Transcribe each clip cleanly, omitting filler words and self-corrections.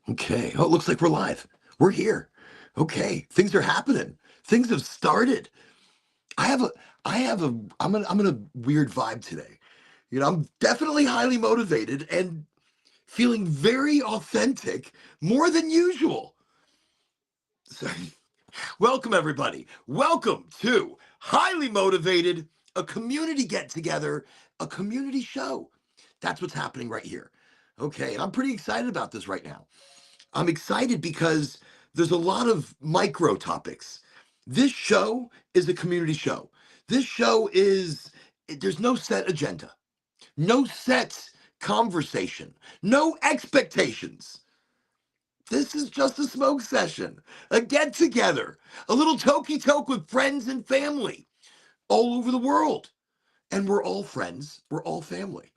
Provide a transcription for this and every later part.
Okay. Oh, it looks like we're live. We're here. Okay. Things are happening. Things have started. I have a I'm in a weird vibe today. I'm definitely highly motivated and feeling very authentic, more than usual. So, welcome everybody. Welcome to Highly Motivated, a community get together, a community show. That's what's happening right here. Okay, and I'm pretty excited about this right now. I'm excited because there's a lot of micro topics. This show is a community show. This show there's no set agenda, no set conversation, no expectations. This is just a smoke session, a get together, a little talky-talk with friends and family all over the world. And we're all friends, we're all family.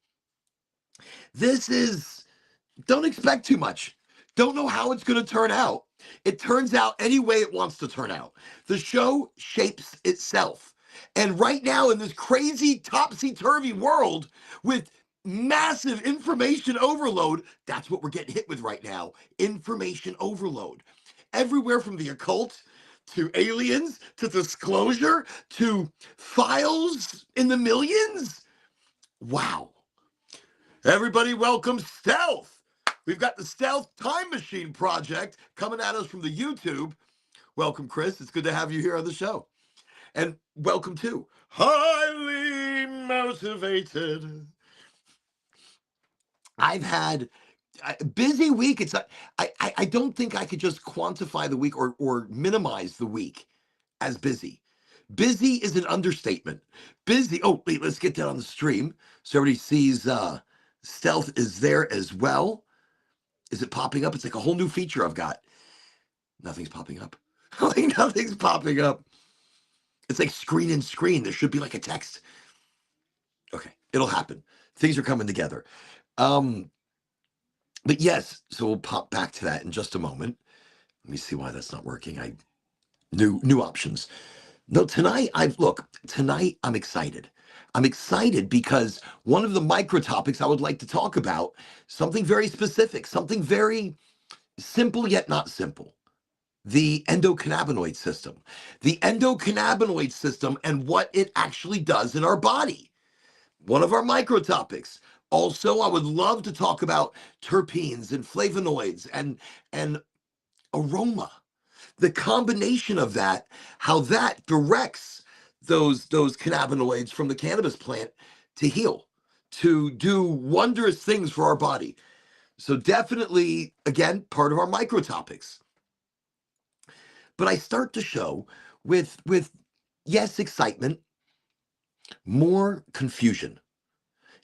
Don't expect too much. Don't know how it's going to turn out. It turns out any way it wants to turn out. The show shapes itself. And right now, in this crazy topsy-turvy world with massive information overload, that's what we're getting hit with right now. Information overload. Everywhere from the occult to aliens to disclosure to files in the millions. Wow. Everybody welcome Stealth. We've got the Stealth Time Machine Project coming at us from the YouTube. Welcome, Chris. It's good to have you here on the show. And welcome to Highly Motivated. I've had a busy week. I don't think I could just quantify the week or minimize the week as busy. Busy is an understatement. Busy. Oh, wait, let's get that on the stream so everybody sees Stealth is there as well. Is it popping up? It's like a whole new feature I've got. Nothing's popping up. Like nothing's popping up. It's like screen and screen. There should be like a text. Okay, it'll happen. Things are coming together. But yes, so we'll pop back to that in just a moment. Let me see why that's not working. New options. No, tonight I'm excited. I'm excited because one of the micro topics I would like to talk about, something very specific, something very simple yet not simple. The endocannabinoid system. The endocannabinoid system and what it actually does in our body. One of our micro topics. Also, I would love to talk about terpenes and flavonoids and aroma. The combination of that, how that directs those cannabinoids from the cannabis plant to heal, to do wondrous things for our body. So definitely, again, part of our micro topics. But I start the show with yes, excitement, more confusion.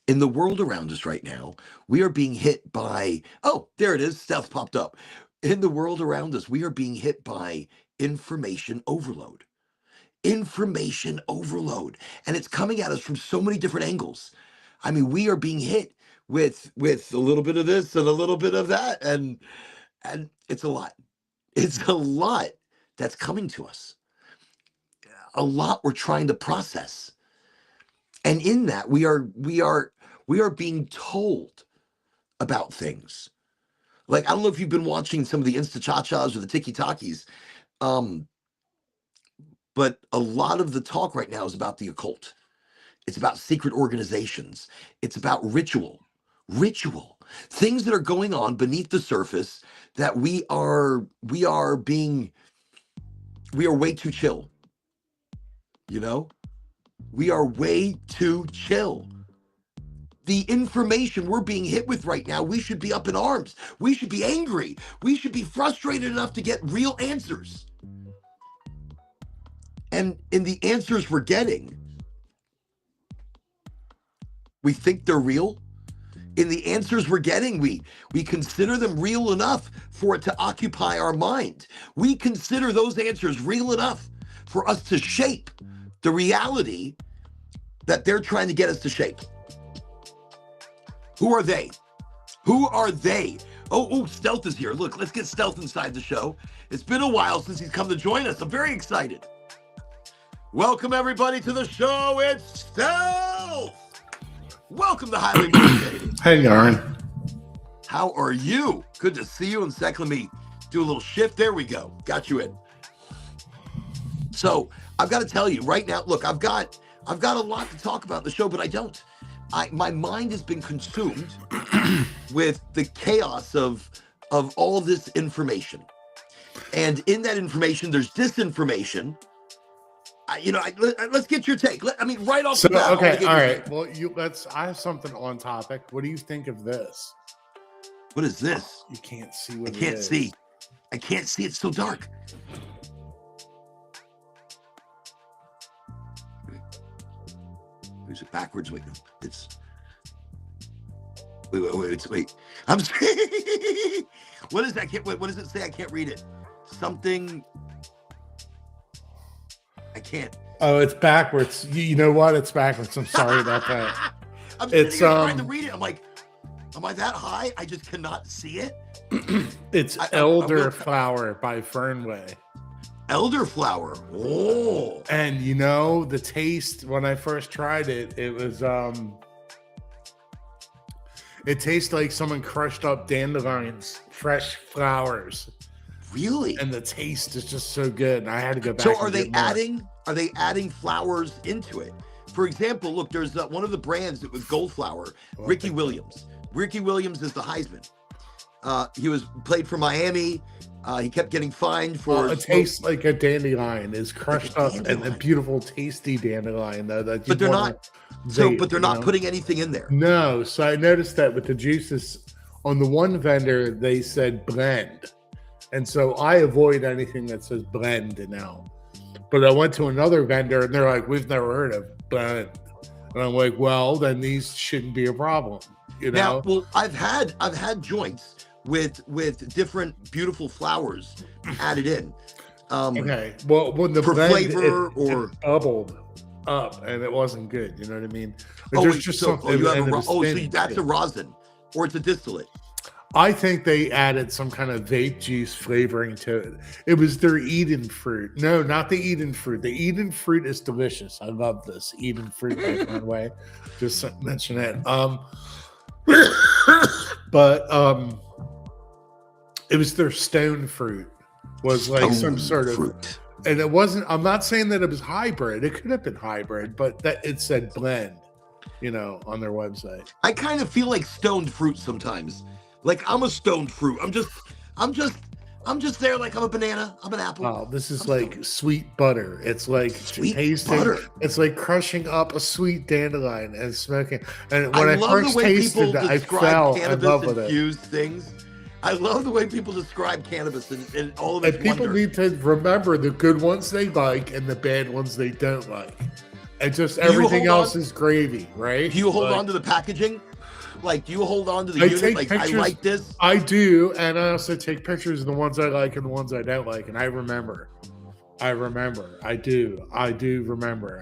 In the world around us right now, we are being hit by, oh, there it is, Stealth popped up. In the world around us, we are being hit by information overload. Information overload. And it's coming at us from so many different angles. I mean, we are being hit with a little bit of this and a little bit of that. And it's a lot. It's a lot that's coming to us. A lot we're trying to process. And in that, we are being told about things. Like, I don't know if you've been watching some of the Insta-cha-chas or the tiki-takis, but a lot of the talk right now is about the occult. It's about secret organizations. It's about ritual, things that are going on beneath the surface that we are way too chill. We are way too chill. The information we're being hit with right now, we should be up in arms. We should be angry. We should be frustrated enough to get real answers. And in the answers we're getting, we think they're real. In the answers we're getting, we consider them real enough for it to occupy our mind. We consider those answers real enough for us to shape the reality that they're trying to get us to shape. Who are they? Who are they? Oh, Stealth is here. Look, let's get Stealth inside the show. It's been a while since he's come to join us. I'm very excited. Welcome, everybody, to the show. It's Stealth. Welcome to Highly Motivated. Hey, Aaron. How are you? Good to see you. And second, let me do a little shift. There we go. Got you in. So I've got to tell you right now, look, I've got a lot to talk about in the show, but I don't. My mind has been consumed with the chaos of all this information. And in that information, there's disinformation. Let's get your take. Right off the bat. Okay, all right. Well, I have something on topic. What do you think of this? What is this? You can't see what I can't see. I can't see. It's so dark. Is it backwards? Wait, it's. Wait. I'm. What is that? What does it say? I can't read it. Something. I can't. Oh, it's backwards. You know what? It's backwards. I'm sorry about that. I'm trying to read it. I'm like, am I that high? I just cannot see it. It's elderflower by Fernway. Elderflower. Oh. And the taste when I first tried it, it was it tastes like someone crushed up dandelions, fresh flowers. Really? And the taste is just so good. And I had to go back. So are they adding flowers into it? For example, look, there's one of the brands that was gold flower, Ricky Williams. Ricky Williams is the Heisman. He played for Miami. He kept getting fined for. It tastes like a dandelion. Is crushed up and a beautiful, tasty dandelion though. But they're not. But they're not putting anything in there. No. So I noticed that with the juices on the one vendor, they said blend, and so I avoid anything that says blend now. But I went to another vendor and they're like, "We've never heard of blend," and I'm like, "Well, then these shouldn't be a problem." Now, well, I've had joints with different beautiful flowers added in. Okay. Well, when the for blend, flavor it bubbled up and it wasn't good. You know what I mean? That's a rosin or it's a distillate. I think they added some kind of vape juice flavoring to it. It was their Eden fruit. No, not the Eden fruit. The Eden fruit is delicious. I love this Eden fruit by Fernway. Just mention it. But it was their stone fruit. Was like some sort of fruit. And it wasn't. I'm not saying that it was hybrid. It could have been hybrid, but that it said blend. On their website. I kind of feel like stoned fruit sometimes. Like I'm a stoned fruit. I'm just there like I'm a banana. I'm an apple. Oh, this is like sweet butter. It's like tasting butter. It's like crushing up a sweet dandelion and smoking. And when I first tasted it, I fell in love with it. Things. I love the way people describe cannabis and all of its wonder. People need to remember the good ones they like and the bad ones they don't like. And just everything else is gravy, right? Do you hold on to the packaging? Like, do you hold on to the unit? Like, pictures, I like this. I do, and I also take pictures of the ones I like and the ones I don't like, and I remember. I do remember.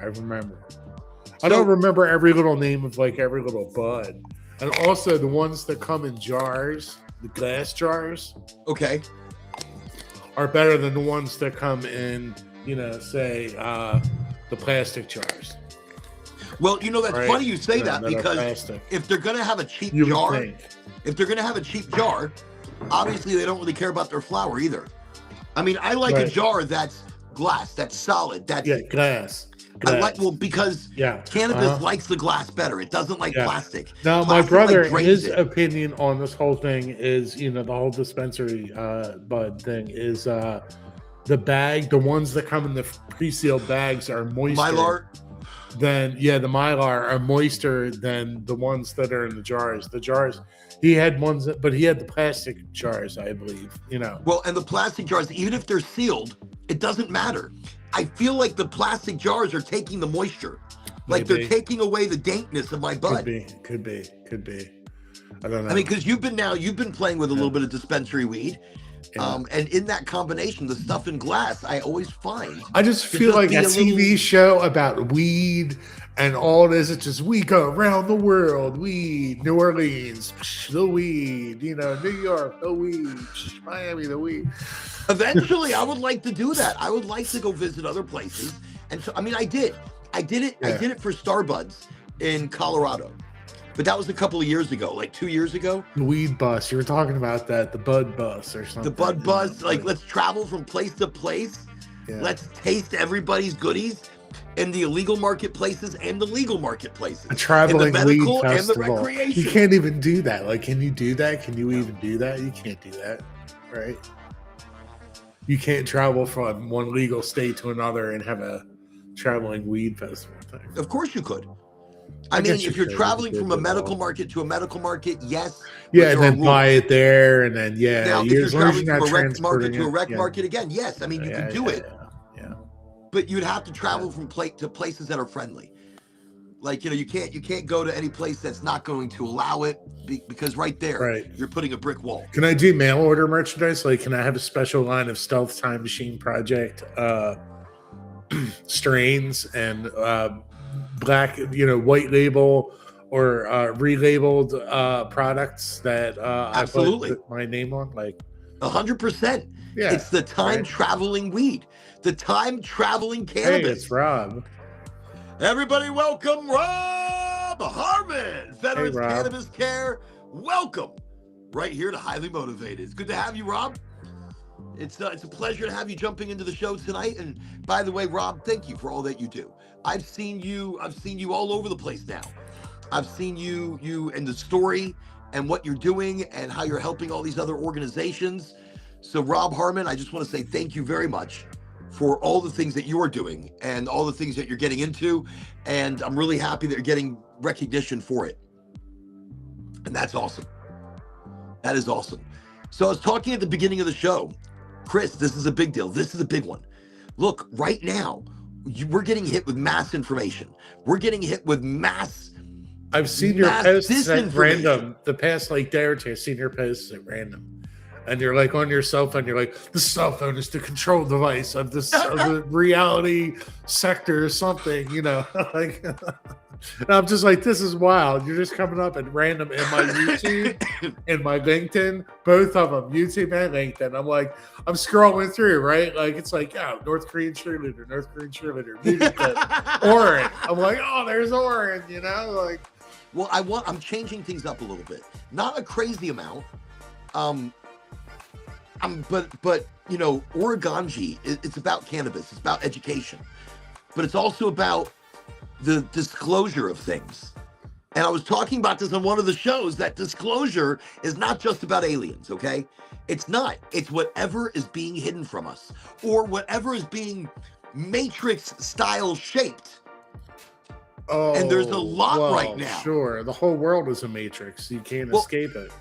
I don't remember every little name of like every little bud, and also the ones that come in jars, the glass jars. Okay. Are better than the ones that come in, say the plastic jars. Well, that's funny you say that because if they're going to have a cheap jar, obviously they don't really care about their flour either. I mean, I like a jar that's glass, that's solid. Glass. I like because cannabis likes the glass better. It doesn't like plastic. Now, my brother, his opinion on this whole thing is, the whole dispensary bud thing is the bag, the ones that come in the pre-sealed bags are moister. Mylar? Then the Mylar are moister than the ones that are in the jars. The jars, he had ones, but he had the plastic jars, I believe. Well, and the plastic jars, even if they're sealed, it doesn't matter. I feel like the plastic jars are taking the moisture, like they're taking away the dankness of my bud. Could be. I don't know. I mean, because you've been playing with a little bit of dispensary weed. And in that combination, the stuff in glass, I always find. I just feel like a TV show about weed and all this. It's just we go around the world, weed, New Orleans, the weed, New York, the weed, Miami, the weed. Eventually, I would like to do that. I would like to go visit other places. And so, I mean, I did it for Starbuds in Colorado. but that was a couple of years ago, like 2 years ago. The weed bus. You were talking about that, the bud bus or something. The bud bus, like let's travel from place to place. Yeah. Let's taste everybody's goodies in the illegal marketplaces and the legal marketplaces. A traveling and the medical weed festival. and the recreation. You can't even do that. Like, can you do that? Can you even do that? You can't do that, right? You can't travel from one legal state to another and have a traveling weed festival thing. Of course you could. I mean, if you're traveling from a medical market to a medical market, yes. Yeah, and then buy it there, and then Now, if you're traveling from a rec market to a rec market again, yes. I mean, you can do it. Yeah. But you'd have to travel from to places that are friendly. Like, you can't go to any place that's not going to allow it because right there, you're putting a brick wall. Can I do mail order merchandise? Like, can I have a special line of Stealth Time Machine Project strains and black, white label or relabeled products that absolutely I put my name on? Like 100%. Yeah, it's the time traveling weed, the time traveling cannabis. Hey, it's Rob. Everybody, welcome Rob Harmon, Veterans Cannabis Care. Welcome right here to Highly Motivated. It's good to have you, Rob. It's a pleasure to have you jumping into the show tonight. And by the way, Rob, thank you for all that you do. I've seen you all over the place now. I've seen you in the story and what you're doing and how you're helping all these other organizations. So Rob Harmon, I just want to say thank you very much for all the things that you're doing and all the things that you're getting into. And I'm really happy that you're getting recognition for it. And that's awesome. That is awesome. So I was talking at the beginning of the show, Chris, this is a big deal. This is a big one. Look, right now, we're getting hit with mass information. We're getting hit with mass. I've seen your posts at random. The past day or two, I've seen your posts at random. And you're like on your cell phone, you're like, the cell phone is the control device of this of the reality sector or something, like, and I'm just like, this is wild. You're just coming up at random in my YouTube and my LinkedIn, both of them, YouTube and LinkedIn. I'm like, I'm scrolling through, right? Like, it's like, North Korean cheerleader, music clip, Oren. I'm like, oh, there's Oren, like. Well, I'm changing things up a little bit. Not a crazy amount. But Oraganji, it's about cannabis. It's about education, but it's also about the disclosure of things. And I was talking about this on one of the shows, that disclosure is not just about aliens, okay? It's not. It's whatever is being hidden from us or whatever is being Matrix style shaped. Oh, and there's a lot right now. Sure. The whole world is a matrix. You can't escape it.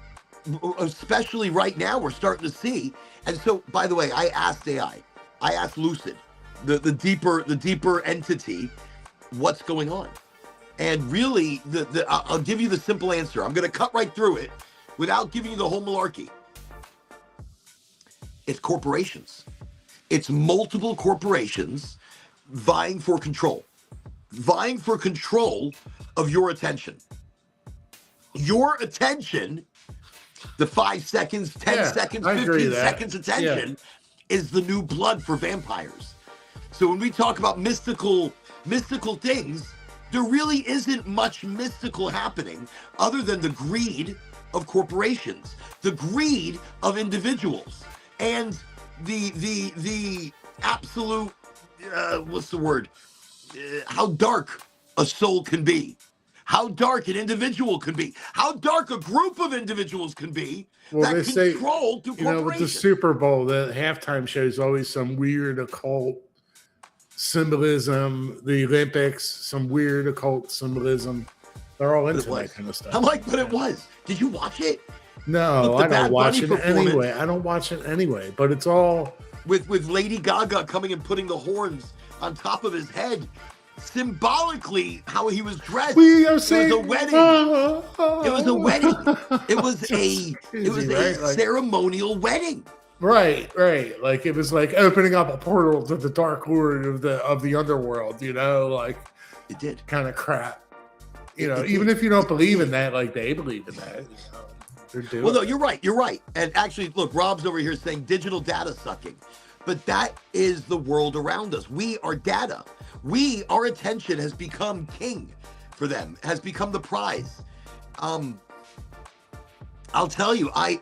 Especially right now, we're starting to see. And so, by the way, I asked AI, I asked Lucid, the deeper entity, what's going on. And really, I'll give you the simple answer. I'm going to cut right through it without giving you the whole malarkey. It's corporations. It's multiple corporations vying for control of your attention. Your attention, the 5 seconds, 10 seconds, 15 seconds attention is the new blood for vampires. So when we talk about mystical things, there really isn't much mystical happening other than the greed of corporations, the greed of individuals, and the absolute, what's the word? How dark a soul can be, how dark an individual can be, how dark a group of individuals can be that control through corporations. With the Super Bowl, the halftime show is always some weird occult symbolism. The Olympics, some weird occult symbolism. They're all into that kind of stuff. I'm like, but it was. Did you watch it? No, I don't watch it anyway. I don't watch it anyway, but it's all with Lady Gaga coming and putting the horns on top of his head, symbolically how he was dressed. We are saying it was a wedding. It was a wedding. It was a ceremonial wedding. Right. Like it was like opening up a portal to the dark lord of the underworld. Like it did. Kind of crap. Even if you don't believe in that, like they believe in that. They're doing. Well, no, you're right. And actually, look, Rob's over here saying digital data sucking. But that is the world around us. We are data. Our attention has become king for them, has become the prize. Um, I'll tell you, I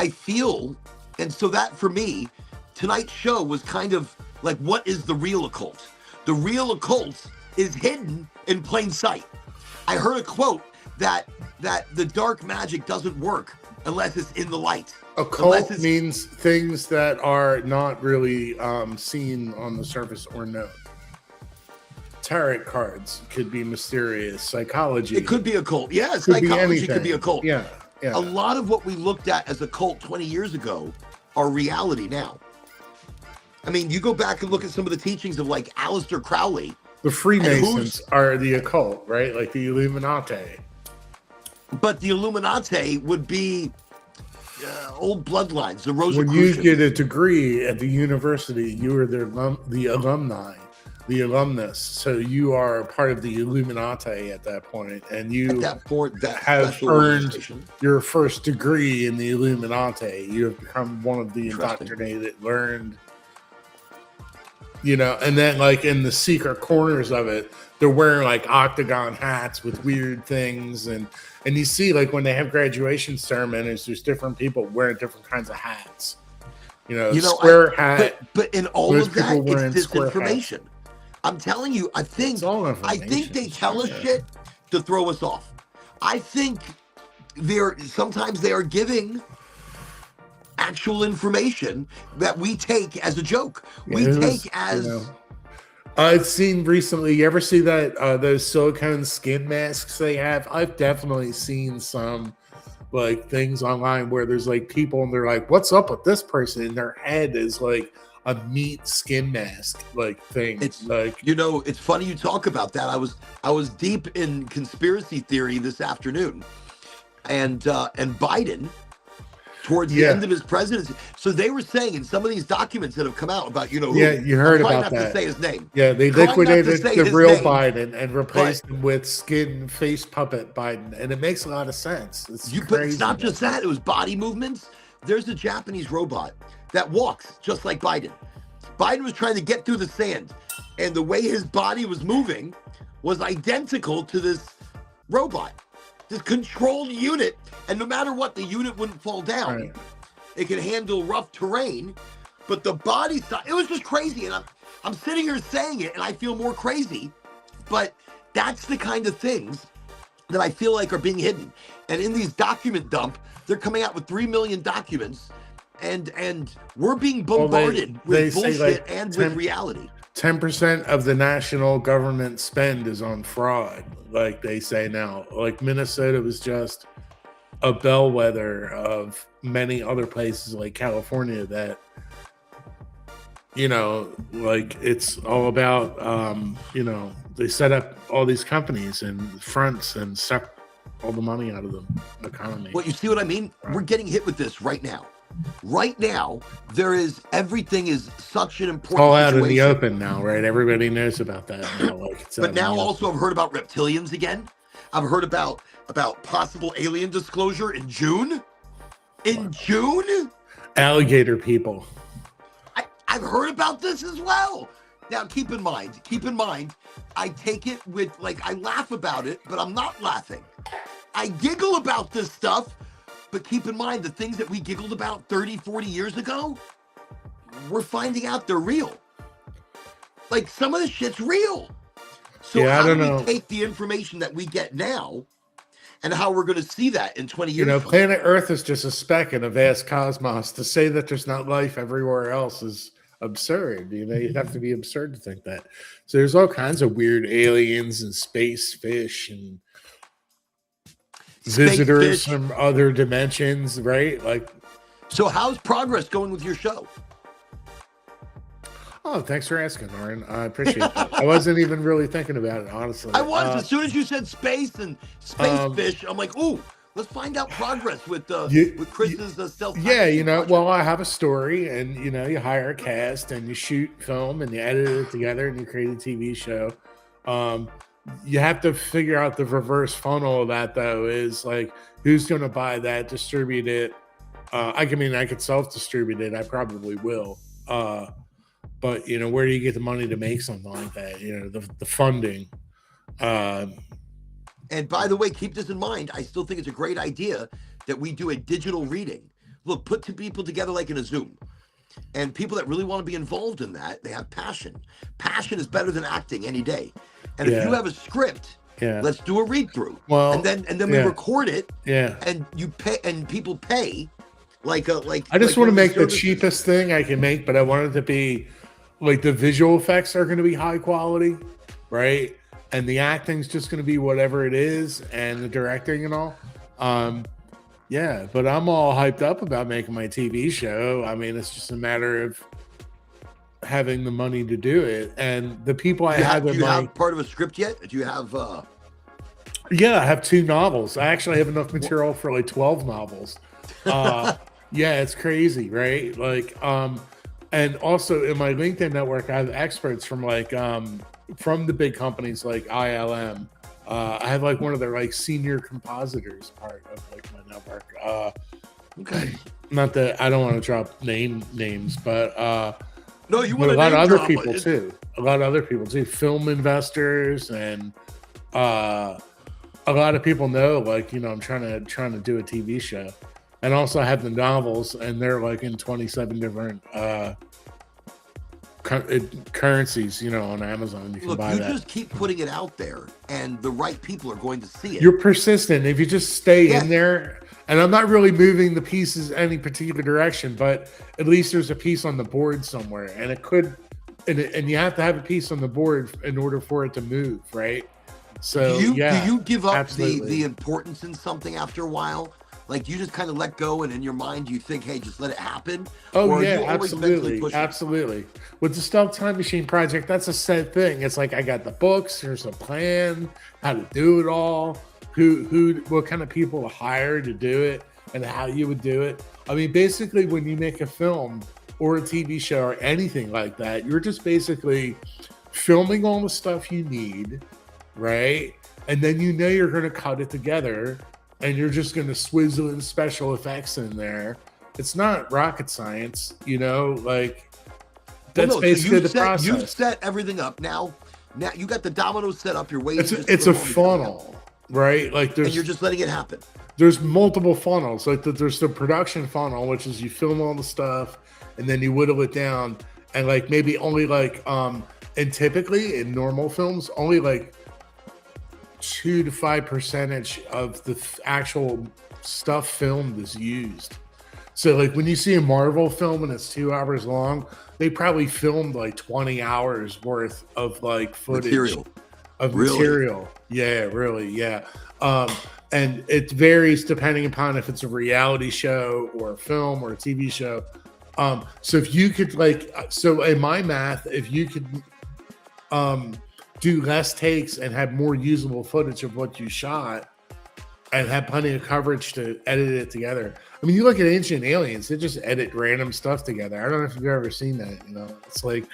feel, and so that for me, tonight's show was kind of like, what is the real occult? The real occult is hidden in plain sight. I heard a quote that the dark magic doesn't work unless it's in the light. Occult means things that are not really seen on the surface or known. Tarot cards could be mysterious. Psychology. It could be occult. Yeah, psychology could be occult. Yeah, yeah. A lot of what we looked at as occult 20 years ago are reality now. I mean, you go back and look at some of the teachings of like Aleister Crowley. The Freemasons are the occult, right? Like the Illuminati. But the Illuminati would be old bloodlines, the Rosicrucians. When you get a degree at the university, you are the alumni, the alumnus. So you are part of the Illuminati at that point, and you have earned your first degree in the Illuminati. You have become one of the indoctrinated, learned. And then like in the secret corners of it, they're wearing like octagon hats with weird things, and you see like when they have graduation ceremonies, there's different people wearing different kinds of hats. Square hat. But in all of that, it's disinformation. I'm telling you, I think they tell us shit to throw us off. I think sometimes they are giving actual information that we take as a joke. I've seen recently, you ever see that those silicone skin masks they have? I've definitely seen some like things online where there's like people and they're like, what's up with this person? And their head is like a meat skin mask like thing. It's like, it's funny you talk about that. I was deep in conspiracy theory this afternoon, and Biden towards the end of his presidency. So they were saying in some of these documents that have come out about, you heard about that. To say his name. Yeah, they liquidated the real Biden and replaced him with skin face puppet Biden, and it makes a lot of sense. But it's not just that; it was body movements. There's a Japanese robot that walks just like Biden. Biden was trying to get through the sand, and the way his body was moving was identical to this robot. This controlled unit, and no matter what, the unit wouldn't fall down. Right. It could handle rough terrain, but the body style, it was just crazy. And I'm sitting here saying it, and I feel more crazy. But that's the kind of things that I feel like are being hidden. And in these document dump, they're coming out with 3 million documents, and we're being bombarded with bullshit and with reality. 10% of the national government spend is on fraud, like they say now. Like Minnesota was just a bellwether of many other places like California that, like it's all about, they set up all these companies and fronts and suck all the money out of the economy. Well, you see what I mean? We're getting hit with this right now. Right now, everything is such an important all out situation. In the open now, right? Everybody knows about that now. But now also I've heard about reptilians again. I've heard about possible alien disclosure in June. In June? Alligator people. I've heard about this as well. Now, keep in mind, I take it with, I laugh about it, but I'm not laughing. I giggle about this stuff. But keep in mind, the things that we giggled about 30, 40 years ago, we're finding out they're real. Like, some of the shit's real. So how do we take the information that we get now and how we're going to see that in 20 years? Planet Earth is just a speck in a vast cosmos. To say that there's not life everywhere else is absurd. You'd have to be absurd to think that. So there's all kinds of weird aliens and space fish and visitors from other dimensions, right? So how's progress going with your show? Oh, thanks for asking, Lauren. I appreciate that. I wasn't even really thinking about it, honestly. I was. As soon as you said space and space fish, I'm like, ooh, let's find out progress with Chris's self. Yeah, well, I have a story, and you hire a cast, and you shoot film, and you edit it together, and you create a TV show. You have to figure out the reverse funnel of that, though, is like, who's going to buy that, distribute it? I could self-distribute it. I probably will. But, where do you get the money to make something like that? The funding. And by the way, keep this in mind. I still think it's a great idea that we do a digital reading. Look, put two people together like in a Zoom. And people that really want to be involved in that, they have passion. Passion is better than acting any day. And if you have a script, let's do a read through. Well, and then we record it. Yeah. And you pay, and people pay I just want to make the cheapest thing I can make, but I want it to be like the visual effects are going to be high quality, right? And the acting's just going to be whatever it is, and the directing and all. Yeah, but I'm all hyped up about making my TV show. I mean, it's just a matter of having the money to do it. And the people I have in my... Do you have part of a script yet? Do you have... Yeah, I have 2 novels. I actually have enough material for like 12 novels. Yeah, it's crazy, right? Like, and also in my LinkedIn network, I have experts from like, from the big companies like ILM. I have like one of their like senior compositors part of like my network. Okay. Not that I don't want to drop names, but no, you want a lot of other people too. A lot of other people too. Film investors and a lot of people know, like, you know, I'm trying to do a TV show. And also I have the novels, and they're like in 27 different currencies, you know, on Amazon. You can buy that. You just keep putting it out there, and the right people are going to see it. You're persistent. If you just stay in there, and I'm not really moving the pieces any particular direction, but at least there's a piece on the board somewhere, and it could, and you have to have a piece on the board in order for it to move, right? So do you give up the importance in something after a while? Like, you just kind of let go, and in your mind you think, hey, just let it happen? Oh, yeah, absolutely. Absolutely. With the Stealth Time Machine project, that's a set thing. It's like, I got the books, there's a plan, how to do it all, what kind of people to hire to do it, and how you would do it. I mean, basically, when you make a film or a TV show or anything like that, you're just basically filming all the stuff you need, right? And then you know you're going to cut it together, and you're just going to swizzle in special effects in there. It's not rocket science, you know, like that's basically the process. You've set everything up. Now you got the dominoes set up. You're waiting. It's a funnel, right? Like and you're just letting it happen. There's multiple funnels. Like there's the production funnel, which is you film all the stuff and then you whittle it down. And like maybe only like, and typically in normal films, only like 2 to 5% of the actual stuff filmed is used. So like when you see a Marvel film and it's 2 hours long, they probably filmed like 20 hours worth of like footage material. Yeah, really. Yeah. And it varies depending upon if it's a reality show or a film or a TV show. So if you could so in my math, if you could, do less takes and have more usable footage of what you shot and have plenty of coverage to edit it together. I mean, you look at Ancient Aliens, they just edit random stuff together. I don't know if you've ever seen that, you know, it's like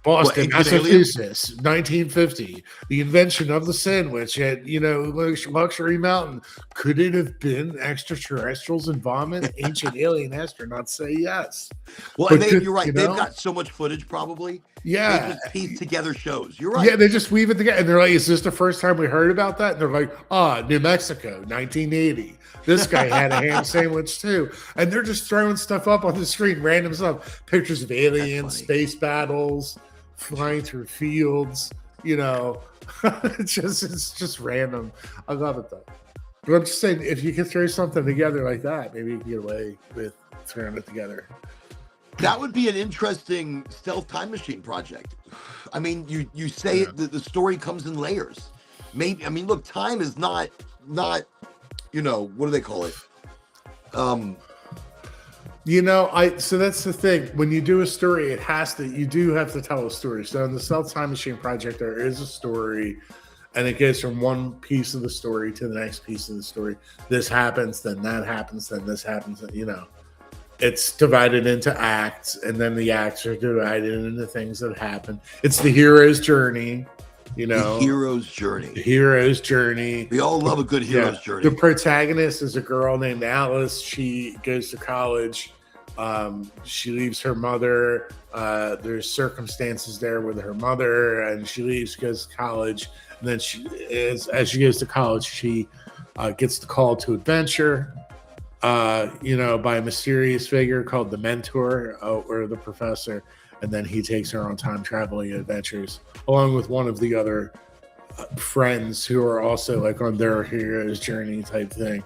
Boston, Massachusetts, 1950, the invention of the sandwich at, you know, Luxury Mountain. Could it have been extraterrestrials and vomit? Ancient alien astronauts say yes. Well, and you're right. You know? They've got so much footage probably. Yeah. They just piece together shows. You're right. Yeah, they just weave it together. And they're like, is this the first time we heard about that? And they're like, New Mexico, 1980. This guy had a ham sandwich too. And they're just throwing stuff up on the screen, random stuff. Pictures of aliens, space battles, flying through fields, you know. It's just random. I love it though. But I'm just saying, if you can throw something together like that, maybe you can get away with throwing it together. That would be an interesting Stealth Time Machine project. I mean, you say the story comes in layers. Maybe, I mean, look, time is not, you know, what do they call it? You know, so that's the thing. When you do a story, you do have to tell a story. So in the Stealth Time Machine project, there is a story, and it goes from one piece of the story to the next piece of the story. This happens, then that happens, then this happens, you know. It's divided into acts, and then the acts are divided into things that happen. It's the hero's journey, you know. The hero's journey. The hero's journey. We all love a good hero's journey. The protagonist is a girl named Alice. She goes to college. She leaves her mother. There's circumstances there with her mother, and she leaves, goes to college, And then as she goes to college, she gets the call to adventure, by a mysterious figure called the mentor or the professor. And then he takes her on time traveling adventures along with one of the other friends who are also like on their hero's journey type thing.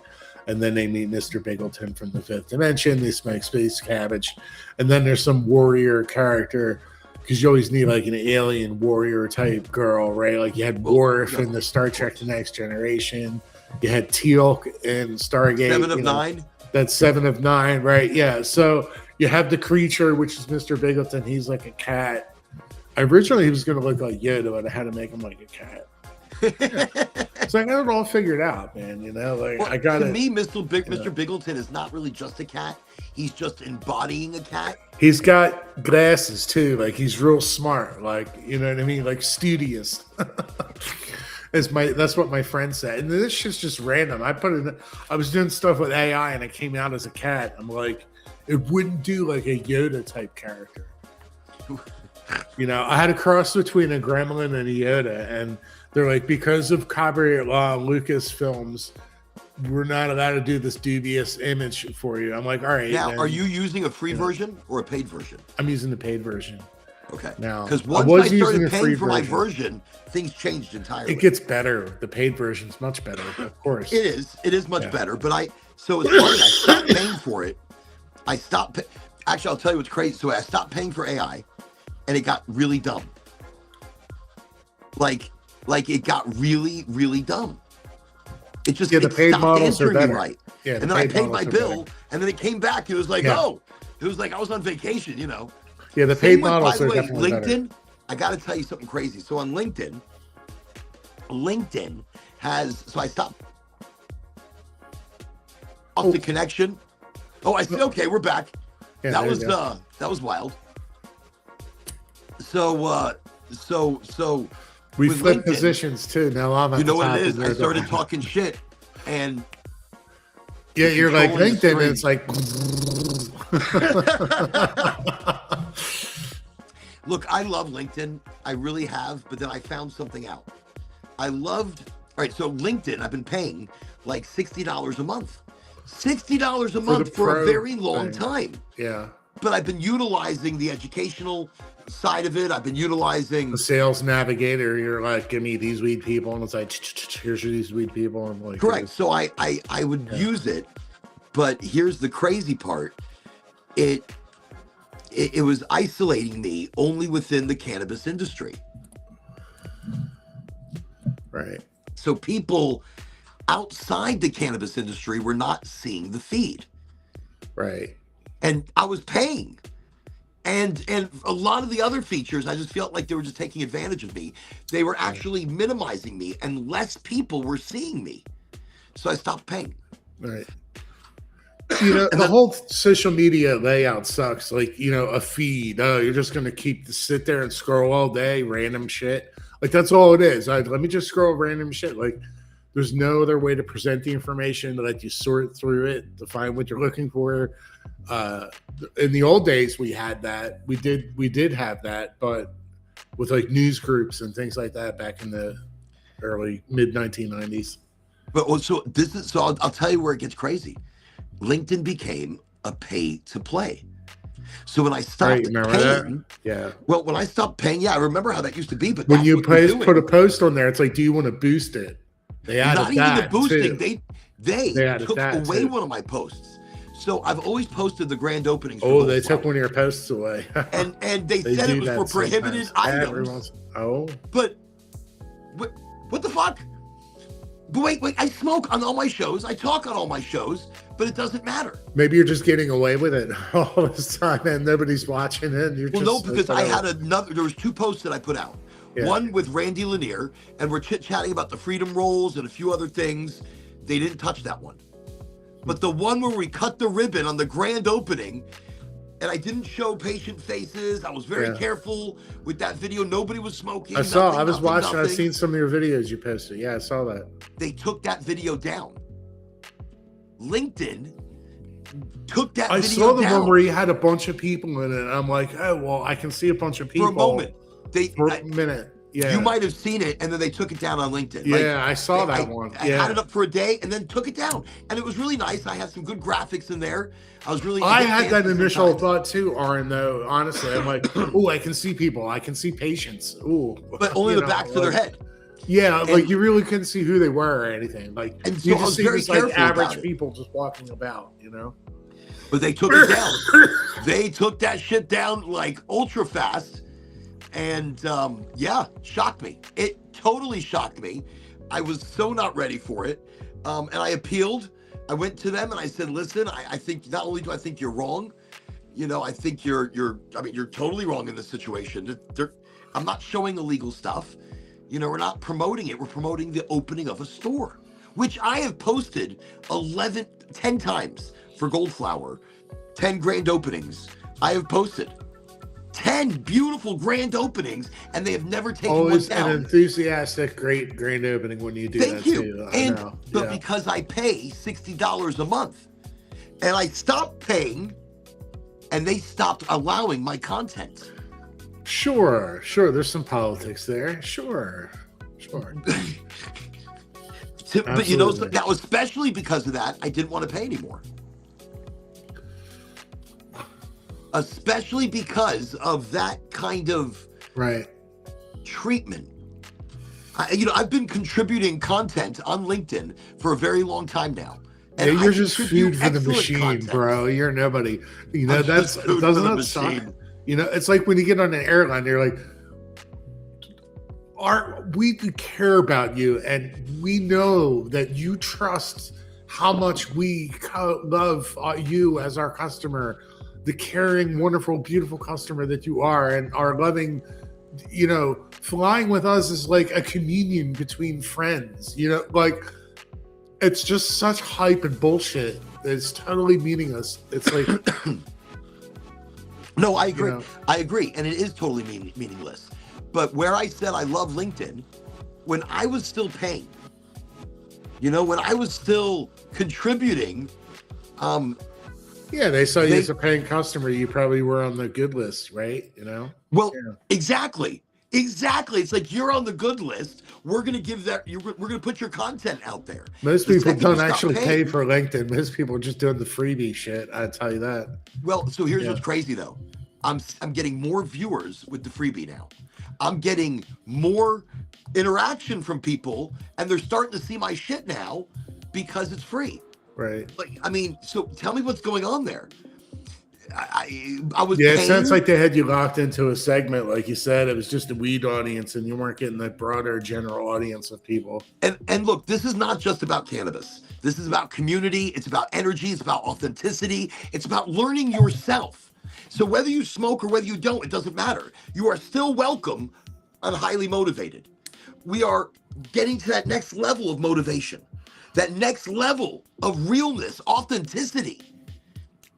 And then they meet Mr. Bigleton from the fifth dimension. They smoke space cabbage. And then there's some warrior character, because you always need like an alien warrior type girl, right? Like you had Worf in the Star Trek The Next Generation. You had Teal'c in Stargate. 7 of 9. That's 7 of 9, right? Yeah. So you have the creature, which is Mr. Bigleton. He's like a cat. Originally, he was going to look like Yoda, but I had to make him like a cat. So I got it all figured out, man. I got it. To me, Mr. Bigleton is not really just a cat. He's just embodying a cat. He's got glasses too. Like he's real smart. Like, you know what I mean? Like studious. That's what my friend said. And this shit's just random. I was doing stuff with AI and it came out as a cat. I'm like, it wouldn't do like a Yoda type character. I had a cross between a gremlin and a Yoda, and they're like, because of copyright law, Lucasfilms, we're not allowed to do this dubious image for you. I'm like, all right. Now, are you using a free version or a paid version? I'm using the paid version. Okay. Now, because once I started paying for my version, things changed entirely. It gets better. The paid version's much better, of course. It is. It is much better. But so it's funny. I stopped paying for it. Actually, I'll tell you what's crazy. So I stopped paying for AI, and it got really dumb. Like it got really, really dumb. It just the paid models are better. Right. Yeah, and then I paid my bill, and then it came back. It was like, it was like I was on vacation, Yeah, the paid models are definitely LinkedIn, better. I got to tell you something crazy. So on LinkedIn has, so I stopped off the connection. Oh, I see. Okay, we're back. Yeah, that was wild. So we flip positions too. Now I'm at you know what it is? I started talking shit, and you're like LinkedIn. And it's like, look, I love LinkedIn. I really have, but then I found something out. All right, so LinkedIn, I've been paying like $60 a month. $60 a month for a very long time. Yeah. But I've been utilizing the educational side of it. I've been utilizing the sales navigator. You're like, give me these weed people, and it's like, here's these weed people. I'm like, correct. So I would use it, but here's the crazy part. It was isolating me only within the cannabis industry. Right. So people outside the cannabis industry were not seeing the feed. Right. And I was paying. And a lot of the other features, I just felt like they were just taking advantage of me. They were actually minimizing me, and less people were seeing me. So I stopped paying. Right. The whole social media layout sucks. Like, a feed. Oh, you're just going to sit there and scroll all day, random shit. Like, that's all it is. Let me just scroll random shit. Like, there's no other way to present the information to let you sort through it to find what you're looking for. In the old days, we had that. We did have that, but with like news groups and things like that back in the early mid 1990s. But I'll tell you where it gets crazy. LinkedIn became a pay to play. So when I stopped paying, Well, when I stopped paying, I remember how that used to be. But when you put a post on there, it's like, do you want to boost it? They added not even the boosting. Too. They took away too. One of my posts. So I've always posted the grand openings. Oh, they took one of your posts away. and they said it was for prohibited items. But what the fuck? But wait, I smoke on all my shows. I talk on all my shows, but it doesn't matter. Maybe you're just getting away with it all this time and nobody's watching it. Because I had there was 2 posts that I put out. Yeah. One with Randy Lanier, and we're chit-chatting about the freedom rolls and a few other things. They didn't touch that one. But the one where we cut the ribbon on the grand opening, and I didn't show patient faces. I was very careful with that video. Nobody was smoking. I was watching. I've seen some of your videos you posted. Yeah, I saw that. They took that video down. LinkedIn took that video down. I saw the one where you had a bunch of people in it. And I'm like, oh, well, I can see a bunch of people. For a moment. For a minute. You might have seen it, and then they took it down on LinkedIn. Yeah, I saw that one. I had it up for a day, and then took it down, and it was really nice. I had some good graphics in there. I had that initial thought too, Aaron. Though honestly, I'm like, oh, I can see people, I can see patients. Ooh, but only the backs of their head. Yeah, like you really couldn't see who they were or anything. Like and so you just see this like average people just walking about, But they took it down. They took that shit down like ultra fast. And shocked me. It totally shocked me. I was so not ready for it. And I appealed. I went to them and I said, listen, I think not only do I think you're wrong, I think you're totally wrong in this situation. I'm not showing illegal stuff. We're not promoting it. We're promoting the opening of a store, which I have posted 10 times for Goldflower, 10 grand openings. I have posted 10 beautiful grand openings, and they have never taken always one down. An enthusiastic, great grand opening when you do Thank that you. too. But because I pay $60 a month, and I stopped paying, and they stopped allowing my content. Sure. There's some politics there. Sure. But now, especially because of that, I didn't want to pay anymore. Especially because of that kind of treatment. I've been contributing content on LinkedIn for a very long time now. And you're just food for the machine, content. Bro. You're nobody. Doesn't that suck? It's like when you get on an airline, you're like, we care about you, and we know that you trust how much we love you as our customer, the caring, wonderful, beautiful customer that you are, and are loving. Flying with us is like a communion between friends. Like it's just such hype and bullshit. It's totally meaningless. It's like. No, I agree. I agree. And it is totally meaningless. But where I said I love LinkedIn, when I was still paying, when I was still contributing. They saw you as a paying customer. You probably were on the good list, right? Well, exactly. It's like you're on the good list. We're going to give that. We're going to put your content out there. Most people don't actually pay for LinkedIn. Most people are just doing the freebie shit. I tell you that. Well, so here's what's crazy though. I'm getting more viewers with the freebie now. I'm getting more interaction from people, and they're starting to see my shit now because it's free. Right. So tell me what's going on there. I was. Yeah, it sounds like they had you locked into a segment, like you said. It was just a weed audience, and you weren't getting that broader general audience of people. And look, this is not just about cannabis. This is about community. It's about energy. It's about authenticity. It's about learning yourself. So whether you smoke or whether you don't, it doesn't matter. You are still welcome and highly motivated. We are getting to that next level of motivation, that next level of realness, authenticity.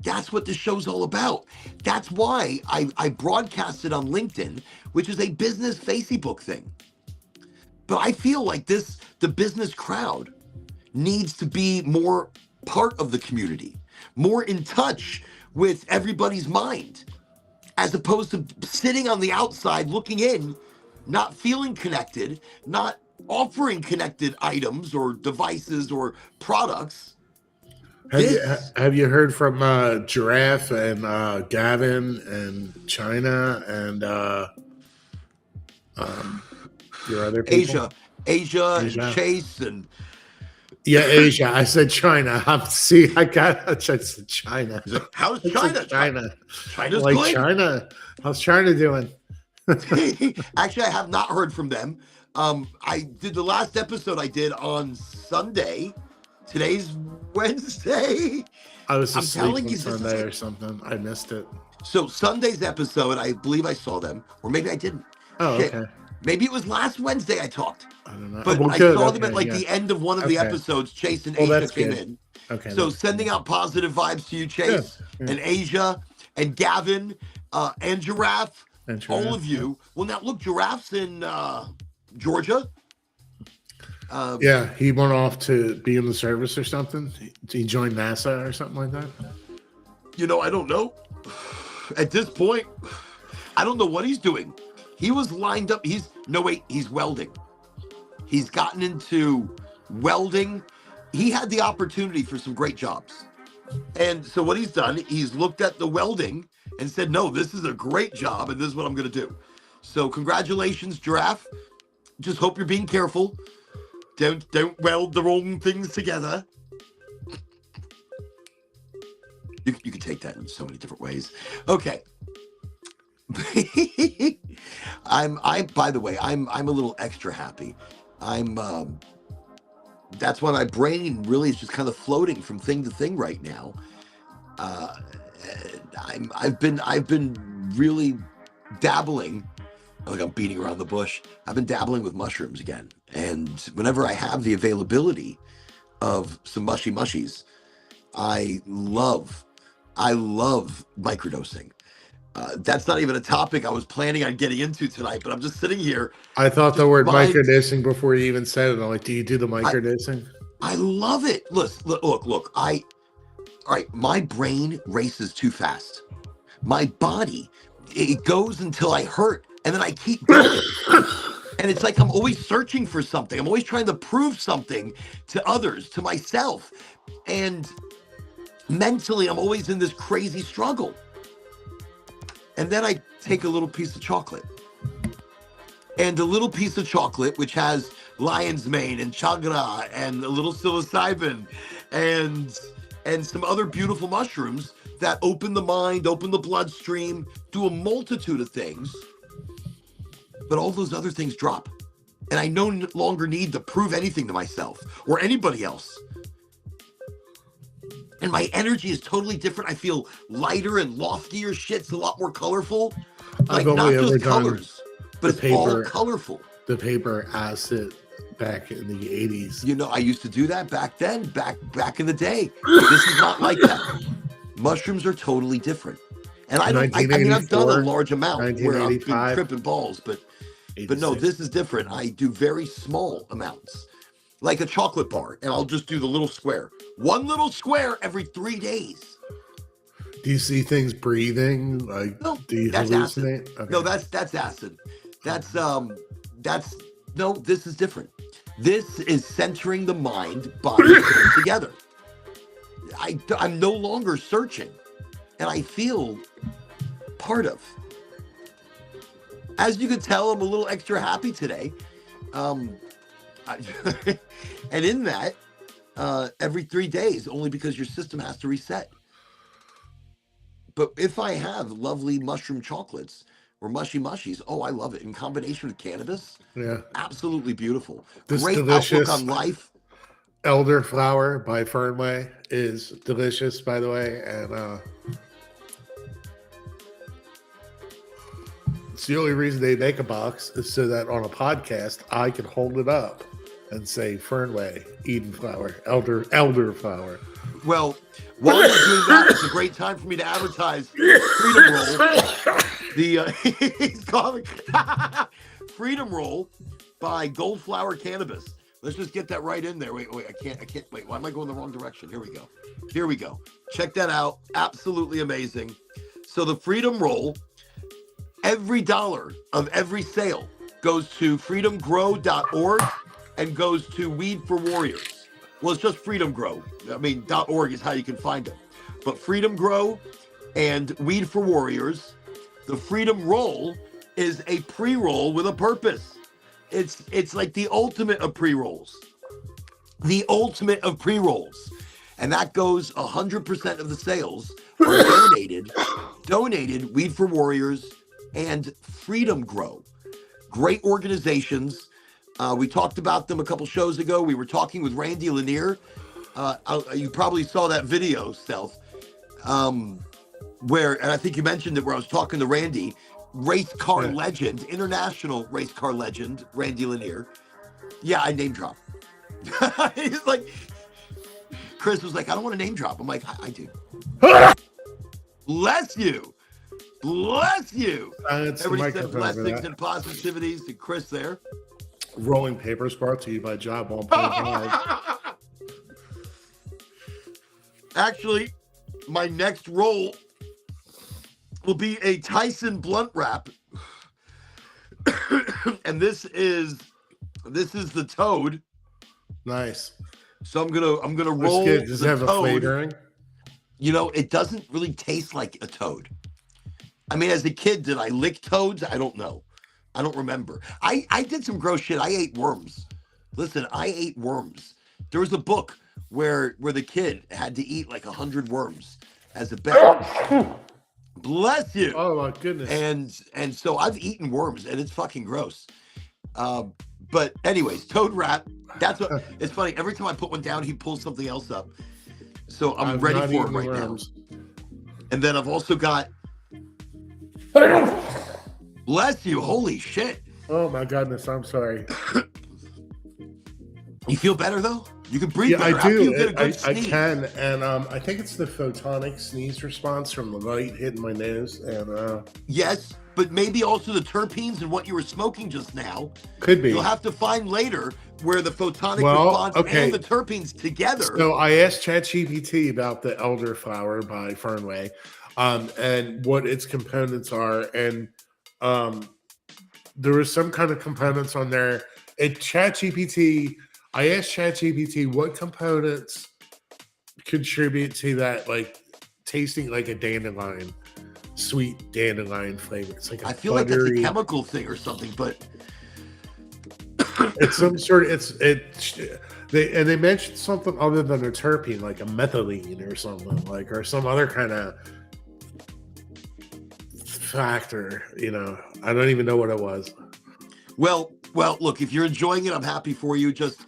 That's what this show's all about. That's why I broadcasted on LinkedIn, which is a business Facebook thing. But I feel like the business crowd needs to be more part of the community, more in touch with everybody's mind, as opposed to sitting on the outside looking in, not feeling connected, not offering connected items or devices or products. Have you heard from Giraffe and Gavin and China and your other people? Asia and Chase and Asia. I said China. I said China. How's China? China's like good. China. How's China doing? Actually, I have not heard from them. I did the last episode I did on Sunday. Today's Wednesday. I was asleep on Sunday or something. I missed it. So Sunday's episode, I believe I saw them, or maybe I didn't. Oh, okay. Maybe it was last Wednesday I talked. I don't know. But I saw them at the end of one of the episodes. Chase and Asia came in. Okay. So sending out positive vibes to you, Chase, and Asia, and Gavin, and Giraffe, all of you. Well, now look, Giraffe's in Georgia. He went off to be in the service or something. He joined NASA or something like that. I don't know. At this point, I don't know what he's doing. He was lined up. He's welding. He's gotten into welding. He had the opportunity for some great jobs. And so what he's done, he's looked at the welding and said, no, this is a great job, and this is what I'm going to do. So congratulations, Giraffe. Just hope you're being careful. Don't weld the wrong things together. You can take that in so many different ways. Okay. By the way, I'm a little extra happy. That's why my brain really is just kind of floating from thing to thing right now. I've been really dabbling. Like I'm beating around the bush. I've been dabbling with mushrooms again, and whenever I have the availability of some mushies, I love microdosing. That's not even a topic I was planning on getting into tonight, but I'm just sitting here. I thought the word microdosing before you even said it. I'm like, do you do the microdosing? I love it. Look. All right, my brain races too fast. My body, it goes until I hurt, and then I keep going. And it's like I'm always searching for something. I'm always trying to prove something to others, to myself. And mentally, I'm always in this crazy struggle. And then I take a little piece of chocolate. And a little piece of chocolate, which has lion's mane and chagra and a little psilocybin and some other beautiful mushrooms that open the mind, open the bloodstream, do a multitude of things. But all those other things drop. And I no longer need to prove anything to myself or anybody else. And my energy is totally different. I feel lighter and loftier. Shit's a lot more colorful. Like not just colors, but it's all colorful. The paper acid back in the 80s. You know, I used to do that back then, back in the day. This is not like that. Mushrooms are totally different. And I mean, I've done a large amount where I've been tripping balls, but no, this is different. I do very small amounts. Like a chocolate bar, and I'll just do the little square. One little square every 3 days. Do you see things breathing? Like, no, do you hallucinate? Okay. No, that's acid. No, this is different. This is centering the mind, body, spirit together. I'm no longer searching, and I feel part of. As you can tell, I'm a little extra happy today. And in that, every 3 days, only because your system has to reset. But if I have lovely mushroom chocolates or mushies, oh, I love it. In combination with cannabis, yeah, absolutely beautiful. This great delicious outlook on life. Elderflower by Fernway is delicious, by the way, and it's the only reason they make a box is so that on a podcast I can hold it up and say Fernway, Eden flower, elderflower. Well, while you're doing that, it's a great time for me to advertise Freedom Roll. He's calling Freedom Roll by Goldflower Cannabis. Let's just get that right in there. Wait, I can't. Wait, why am I going the wrong direction? Here we go. Check that out. Absolutely amazing. So the Freedom Roll, every dollar of every sale goes to freedomgrow.org and goes to Weed for Warriors. Well, it's just Freedom Grow. I mean, .org is how you can find them. But Freedom Grow and Weed for Warriors. The Freedom Roll is a pre-roll with a purpose. It's like the ultimate of pre-rolls. The ultimate of pre-rolls. And that goes 100% of the sales are donated Weed for Warriors and Freedom Grow. Great organizations. We talked about them a couple shows ago. We were talking with Randy Lanier. You probably saw that video, Stealth, where, and I think you mentioned it, where I was talking to Randy, race car legend, international race car legend, Randy Lanier. Yeah, I name drop. He's like, Chris was like, I don't want to name drop. I'm like, I do. Bless you. Everybody said blessings and positivities to Chris there. Rolling Papers brought to you by Job 1.5. Actually, my next roll will be a Tyson blunt wrap. and this is the toad. Nice. So I'm gonna Looks roll good. Does it the have a toad. flavoring? You know, it doesn't really taste like a toad. I mean, as a kid, did I lick toads? I don't know. I don't remember. I did some gross shit. I ate worms. Listen, I ate worms. There was a book where the kid had to eat like 100 worms as a bet. Bless you. Oh my goodness. And so I've eaten worms, and it's fucking gross. But anyways, toad rat. That's what. It's funny. Every time I put one down, he pulls something else up. So I'm ready for him right now. And then I've also got. Bless you. Holy shit. Oh my goodness. I'm sorry. You feel better though? You can breathe Yeah, better. I do. You get a good I sneeze. can, and I think it's the photonic sneeze response from the light hitting my nose, and Yes, but maybe also the terpenes and what you were smoking just now. could be. You'll have to find later where the photonic response and the terpenes together. So I asked ChatGPT about the elderflower by Fernway, and what its components are, and there was some kind of components on there. I asked ChatGPT what components contribute to that, like tasting like a dandelion, sweet dandelion flavor. It's like I feel like that's a chemical thing or something, but it's some sort of they mentioned something other than a terpene, like a methylene or something, like, or some other kind of factor. You know, I don't even know what it was. Well, look, if you're enjoying it, I'm happy for you. Just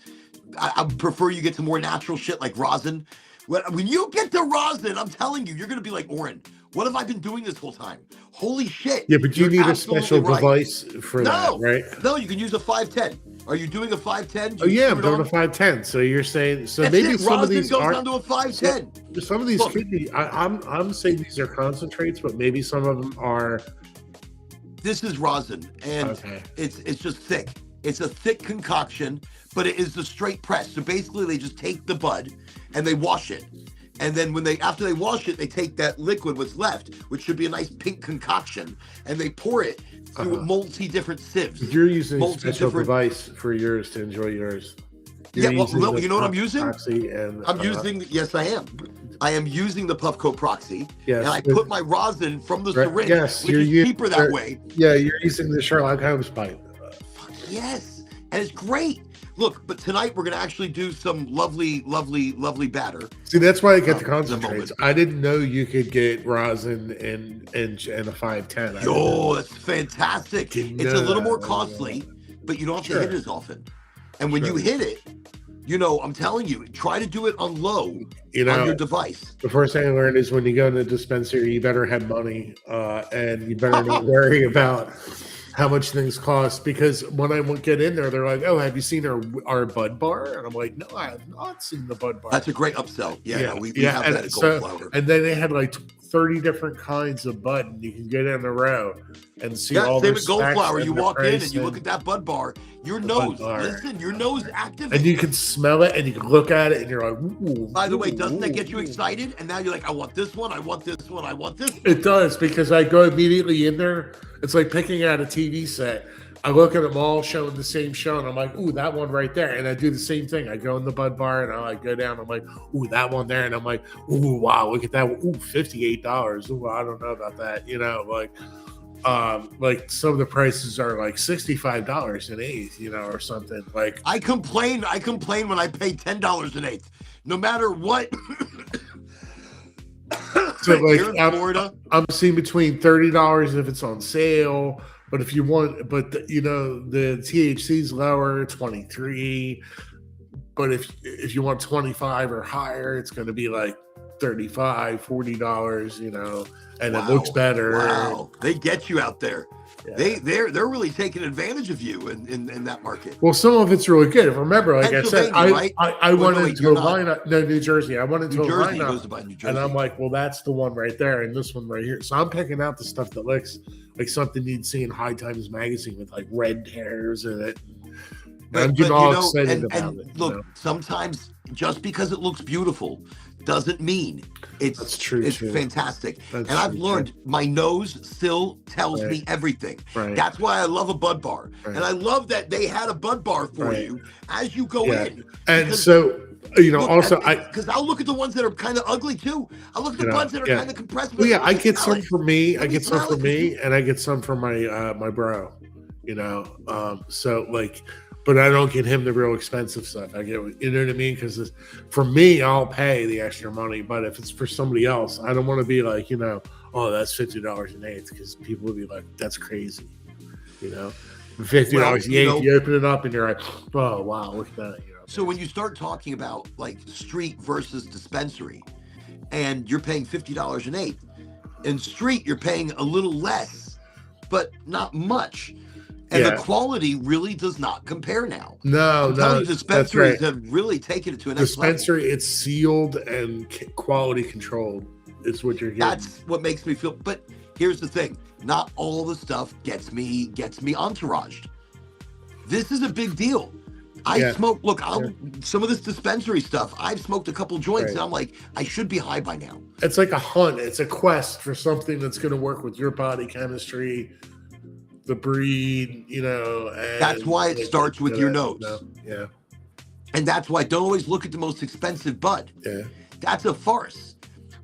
I prefer you get to more natural shit like rosin. When you get to rosin, I'm telling you, you're gonna be like, Oren, what have I been doing this whole time? Holy shit! Yeah, but you need a special device for that, right? No, you can use a 510. Are you doing a 510? Oh yeah, I'm doing a 510. So you're saying maybe some of these goes down to a 510. Some of these could be. I'm saying these are concentrates, but maybe some of them are. This is rosin, and it's just thick. It's a thick concoction, but it is the straight press. So basically, they just take the bud and they wash it, and then after they wash it, they take that liquid, what's left, which should be a nice pink concoction, and they pour it through multi different sieves. But you're using a special device for yours to enjoy yours. Yeah, well, you know what I'm using? Yes, I am. I am using the Puffco Proxy, and I put my rosin from the syringe, which is cheaper that way. Yeah, you're using the Sherlock Holmes pipe. Yes, and it's great. Look, but tonight we're going to actually do some lovely, lovely, lovely batter. See, that's why I get the concentrates. I didn't know you could get rosin and a 510. Yo, that's fantastic. It's a little more costly, but you don't have to hit it as often. And when you hit it, you know, I'm telling you, try to do it on low on your device. The first thing I learned is when you go to the dispensary, you better have money and you better not worry about how much things cost, because when I get in there, they're like, "Oh, have you seen our bud bar?" And I'm like, "No, I have not seen the bud bar." That's a great upsell. Yeah, we have that at Goldflower. And then they had like 30 different kinds of bud, and you can get in a row and see all the same at Goldflower. You walk in and you look at that bud bar. Your nose activates. And you can smell it, and you can look at it, and you're like, "Ooh." By the way, doesn't that get you excited? And now you're like, "I want this one. I want this one. I want this one." It does, because I go immediately in there. It's like picking out a TV set. I look at them all showing the same show, and I'm like, "Ooh, that one right there." And I do the same thing. I go in the bud bar, and I like go down. I'm like, "Ooh, that one there," and I'm like, "Ooh, wow, look at that! Ooh, $58. Ooh, I don't know about that." You know, like some of the prices are like $65 an eighth, you know, or something. Like I complain when I pay $10 an eighth, no matter what. So like here in Florida, I'm seeing between $30 if it's on sale. But if you want, the THC is lower, 23. But if you want 25 or higher, it's going to be like $35, $40, you know, and it looks better. Wow, they get you out there. Yeah. They're really taking advantage of you in that market. Well, some of it's really good. Remember, like I said, I went into a lineup. No, New Jersey. I went into a lineup, and I'm like, well, that's the one right there, and this one right here. So I'm picking out the stuff that looks like something you'd see in High Times magazine with like red hairs in it. I'm getting you all know, excited about and it. look, sometimes just because it looks beautiful doesn't mean That's true it's too. fantastic. That's And I've true, learned my nose still tells Right. me everything. Right. That's why I love a Bud Bar. Right. And I love that they had a Bud Bar for Right. you as you go Yeah. in. And Because so, you know, look, also because I'll look at the ones that are kind of ugly too. I'll look at the you know, buds that are yeah. kind of compressed. Well, yeah, Let I me get smell some it. for me. Let I me get some smell for it, 'cause me, and I get some for my bro. You know, so like, but I don't get him the real expensive stuff. I get, you know what I mean? Because for me, I'll pay the extra money. But if it's for somebody else, I don't want to be like, you know, oh, that's $50 an eighth, because people will be like, that's crazy. You know, $50 an eighth. You open it up and you're like, oh wow, look at that. You know, so when you start talking about like street versus dispensary, and you're paying $50 an eighth, in street you're paying a little less, but not much. And the quality really does not compare now. No, I'm telling you, dispensaries have really taken it to a next level. Dispensary, it's sealed and quality controlled. It's what you're getting. That's what makes me feel. But here's the thing: not all the stuff gets me entouraged. This is a big deal. I smoke. Look, some of this dispensary stuff. I've smoked a couple joints, and I'm like, I should be high by now. It's like a hunt. It's a quest for something that's going to work with your body chemistry, the breed, you know. And that's why it starts with your nose. Yeah. And that's why don't always look at the most expensive bud. Yeah. That's a farce.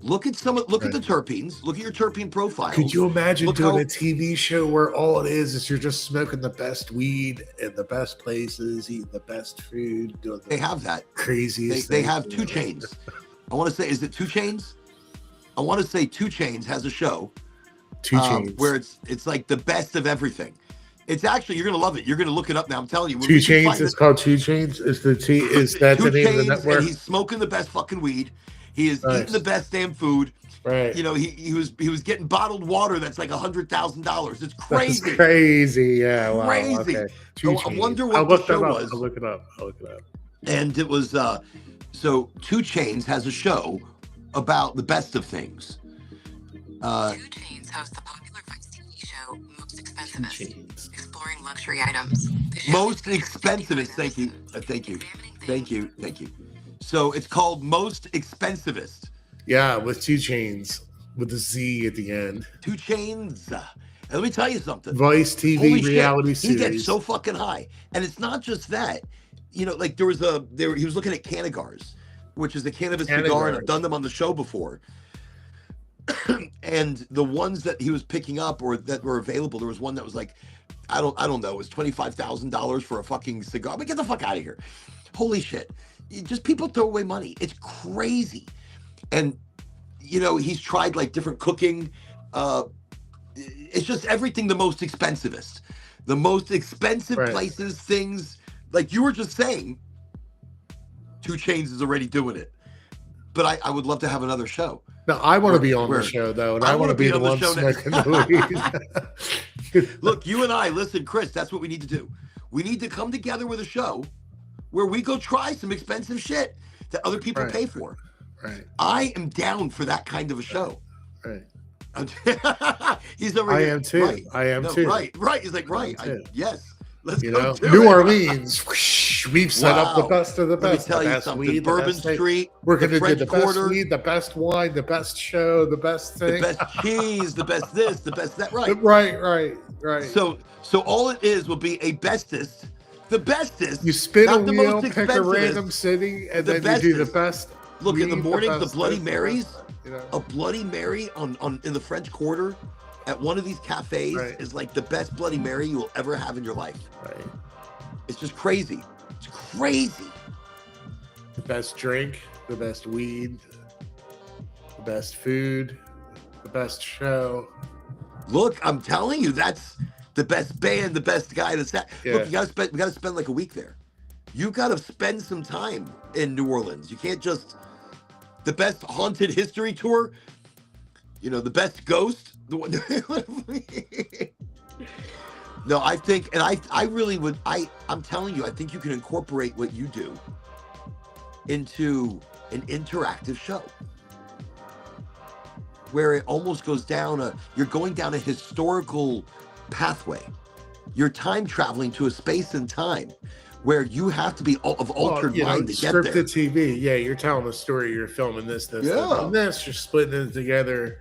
Look at look at the terpenes. Look at your terpene profile. Could you imagine doing a TV show where all it is you're just smoking the best weed in the best places, eating the best food? They have that. Craziest. They have 2 Chainz. I want to say, is it 2 Chainz? I want to say 2 Chainz has a show. 2 Chainz. Where it's like the best of everything. It's actually, you're gonna love it. You're gonna look it up now. I'm telling you. 2 Chainz is called 2 Chainz. Is that the name of the network? And he's smoking the best fucking weed. He is eating the best damn food. Right. You know, he was getting bottled water that's like $100,000. It's crazy. That's crazy. Yeah. Wow. Crazy. Okay. So I wonder what the show was. I'll look it up. And it was so 2 Chainz has a show about the best of things. 2 Chainz hosts the popular Vice TV show Most Expensivest, exploring luxury items. Most Expensivest. Thank you. So it's called Most Expensivest. Yeah, with 2 Chainz, with the Z at the end. 2 Chainz. And let me tell you something. Vice TV reality series. He gets so fucking high. And it's not just that. You know, like he was looking at Canagars, which is a cannabis cigar, and I've done them on the show before. And the ones that he was picking up or that were available, there was one that was like, I don't know, it was $25,000 for a fucking cigar. But get the fuck out of here. Holy shit. Just people throw away money. It's crazy. And, you know, he's tried like different cooking. It's just everything the most expensivest. The most expensive places, things, like you were just saying, 2 Chainz is already doing it. But I would love to have another show. No, I want to be on the show, though. And I want to be the one smoking the weed. Look, you and I, listen, Chris, that's what we need to do. We need to come together with a show where we go try some expensive shit that other people pay for. Right. I am down for that kind of a show. Right. He's already. I am too. Right. I am too. Right. He's like, right. Yes. Let's go. New Orleans. We've set up the best of the best. Let me tell you something. Weed, Bourbon Street. We're going to do the best weed, the best wine, the best show, the best thing, the best cheese, the best this, the best that. Right. Right. So all it is will be a bestest. The bestest. You spin a wheel, pick a random city, and then you do the best. Look, in the mornings, the Bloody Marys. You know? A Bloody Mary on in the French Quarter at one of these cafes is like the best Bloody Mary you will ever have in your life. Right. It's just crazy. It's crazy. The best drink, the best weed, the best food, the best show. Look, I'm telling you, that's the best band, the best guy. Look, we gotta spend like a week there. You gotta spend some time in New Orleans. You can't just the best haunted history tour. You know, the best ghost. The one. No, I think, and I really would. I'm telling you, I think you can incorporate what you do into an interactive show where it almost goes down you're going down a historical pathway. You're time traveling to a space and time where you have to be of altered mind to get there. Scripted TV. Yeah, you're telling a story. You're filming this, Yeah. and this. You're splitting it together.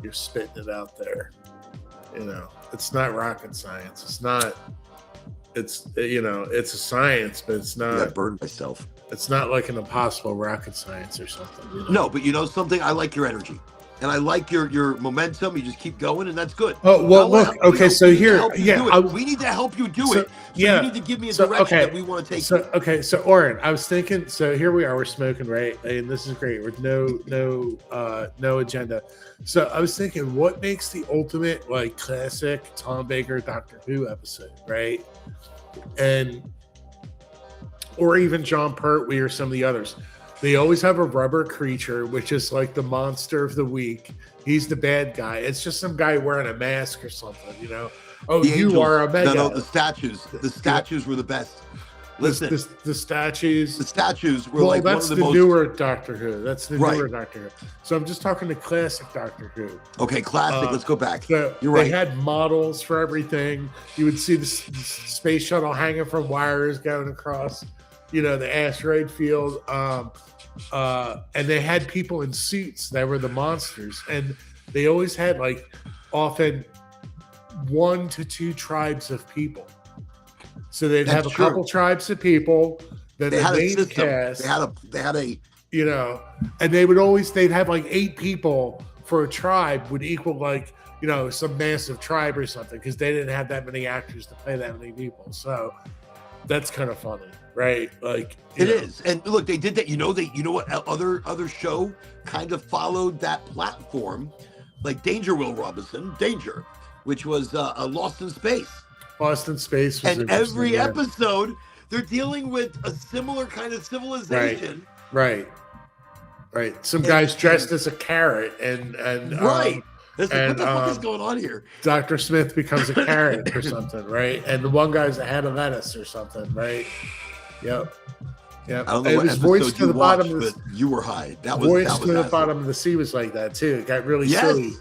You're spitting it out there. It's not rocket science. It's not. It's it's a science, but it's not. I burned myself. It's not like an impossible rocket science or something. No, but you know something? I like your energy. And I like your momentum. You just keep going, and that's good. Oh, well, look. Okay, so here, we need to help you do it. So you need to give me a direction that we want to take. So Oren, I was thinking. So here we are. We're smoking, right? And this is great. With no agenda. So I was thinking, what makes the ultimate like classic Tom Baker Doctor Who episode, right? Or even John Pertwee or some of the others. They always have a rubber creature, which is like the monster of the week. He's the bad guy. It's just some guy wearing a mask or something, Oh, the you angels, are a mega. No, the statues. The statues were the best. Listen, the statues. The statues were like that's one of the most... newer Doctor Who. That's the newer Doctor Who. So I'm just talking to classic Doctor Who. Okay, classic. Let's go back. So You're right. They had models for everything. You would see the space shuttle hanging from wires going across, the asteroid field. And they had people in suits that were the monsters. And they always had often 1 to 2 tribes of people. So they'd have a couple tribes of people. Then they had the main a system. cast. They had a and they'd have 8 people for a tribe would equal some massive tribe or something, because they didn't have that many actors to play that many people. So that's kind of funny, right? It is. And look, they did that. You know what other show kind of followed that platform, like Danger, Will Robinson, Danger, which was Lost in Space. Lost in Space was and every episode they're dealing with a similar kind of civilization. Right. Some guy's dressed as a carrot and right. What the fuck is going on here? Dr. Smith becomes a carrot or something, right? And the one guy's a head of lettuce or something, right? Yep. I don't know what episode you watched, but you were high. That was Voice to the Bottom of the Sea was like that too. It got really silly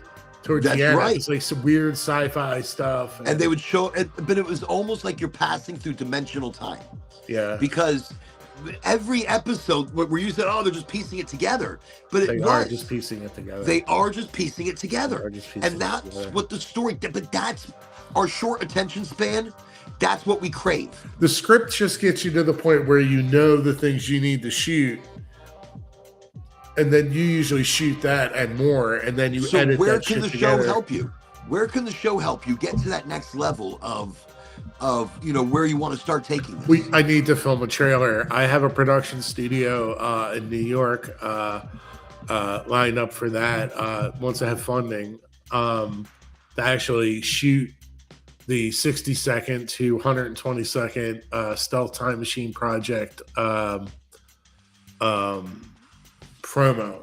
towards the end. Right. It's like some weird sci-fi stuff. And they would show it, but it was almost like you're passing through dimensional time. Yeah. Because every episode where you said, they're just piecing it together. But they are just piecing it together. They are just piecing it together. And that's what the story, but that's our short attention span. That's what we crave. The script just gets you to the point where you know the things you need to shoot. And then you usually shoot that and more, and then you edit where that can the together. show help you? Where can the show help you get to that next level of where you want to start taking this? I need to film a trailer. I have a production studio in New York lined up for that once I have funding to actually shoot the 60-second to 120-second Stealth Time Machine project promo